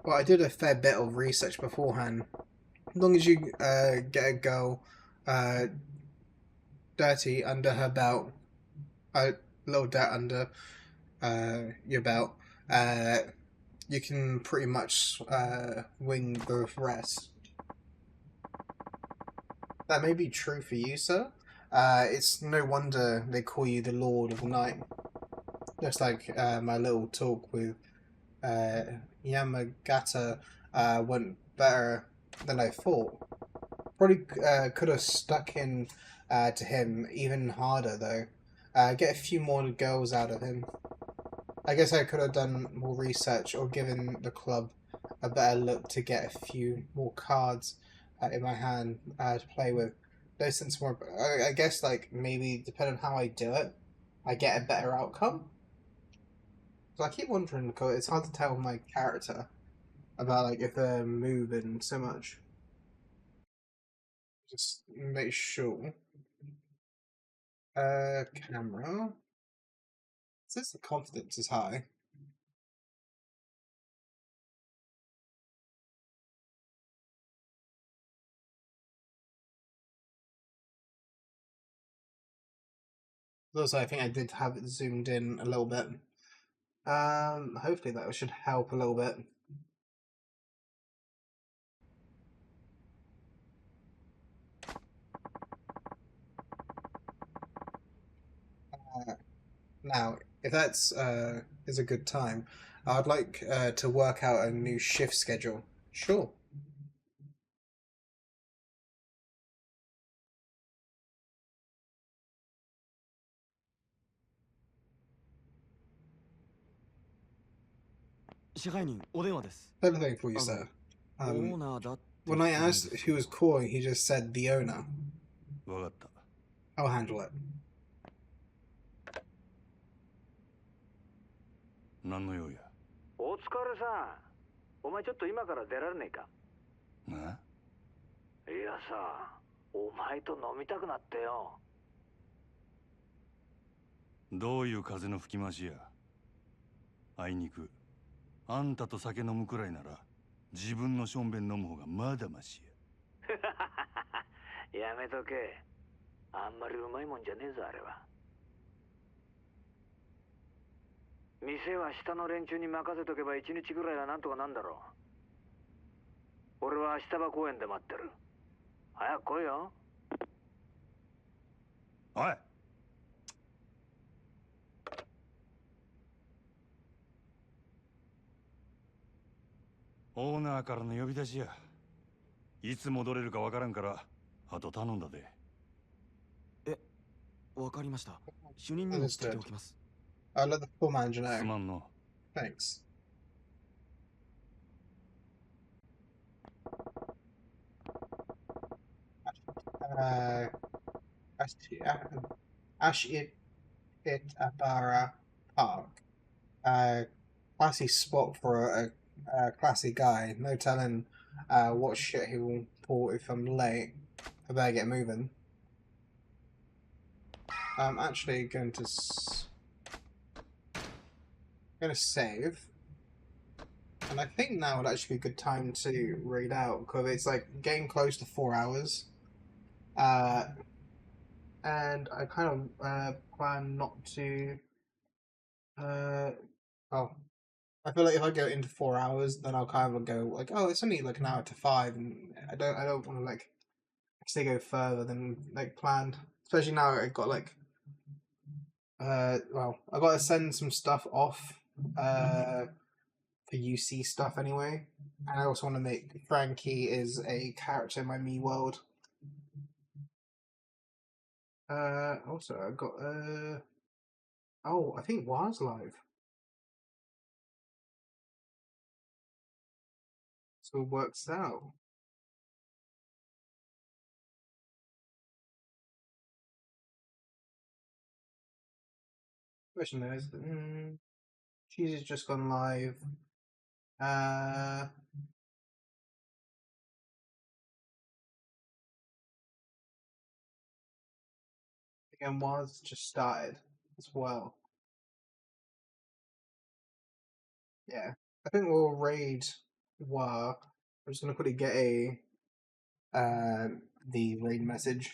Well, I did a fair bit of research beforehand. As long as you get a girl dirty under her belt, a little dirt under your belt, you can pretty much wing the rest. That may be true for you, sir. It's no wonder they call you the Lord of the Night. Just like my little talk with Yamagata went better than I thought. Probably could have stuck in to him even harder though. Get a few more girls out of him. I guess I could have done more research or given the club a better look to get a few more cards in my hand to play with. No sense more. I guess like maybe depending on how I do it, I get a better outcome. So I keep wondering because it's hard to tell my character about like if they're moving so much. Just make sure. Camera. It says the confidence is high. Also, I think I did have it zoomed in a little bit. Hopefully that should help a little bit. Now, if that's is a good time, I'd like to work out a new shift schedule. Sure. Everything for you, sir. When I asked who was calling, he just said the owner. I'll handle it. 何の用や。お疲れさん。お前ちょっと今から出られねえか。な。いやさ、お前と飲みたくなってよ。どういう風の吹き回しや。あいにく、あんたと酒飲むくらいなら、自分のしょんべん飲む方がまだましや。やめとけ。あんまりうまいもんじゃねえぞあれは。店は下の連中に任せとけば1日ぐらいはなんとかなんだろう。俺は下場公園で待ってる。早く来いよ。おい。オーナーからの呼び出しや。いつ戻れるかわからんから、あと頼んだで。え、わかりました。主任にも伝えておきます。I'll let the poor manager す know. まんの。Thanks. Uh, Ashitapara Park. Classy spot for a classy guy. No telling what shit he will pull if I'm late. I better get moving. I'm actually going to save, and I think now would actually be a good time to read out because it's like getting close to 4 hours. And I kind of plan not to. Oh, I feel like if I go into 4 hours, then I'll kind of go like, oh, it's only like an hour to 5, and I don't want to like actually go further than like planned. Especially now I got like, well, I got to send some stuff off, for UC stuff anyway, and I also want to make Frankie is a character in my me world. Also I got oh, I think was live. So it works out. Question is, she's just gone live. Again, was just started as well. Yeah, I think we'll raid War. I'm just gonna quickly get a the raid message.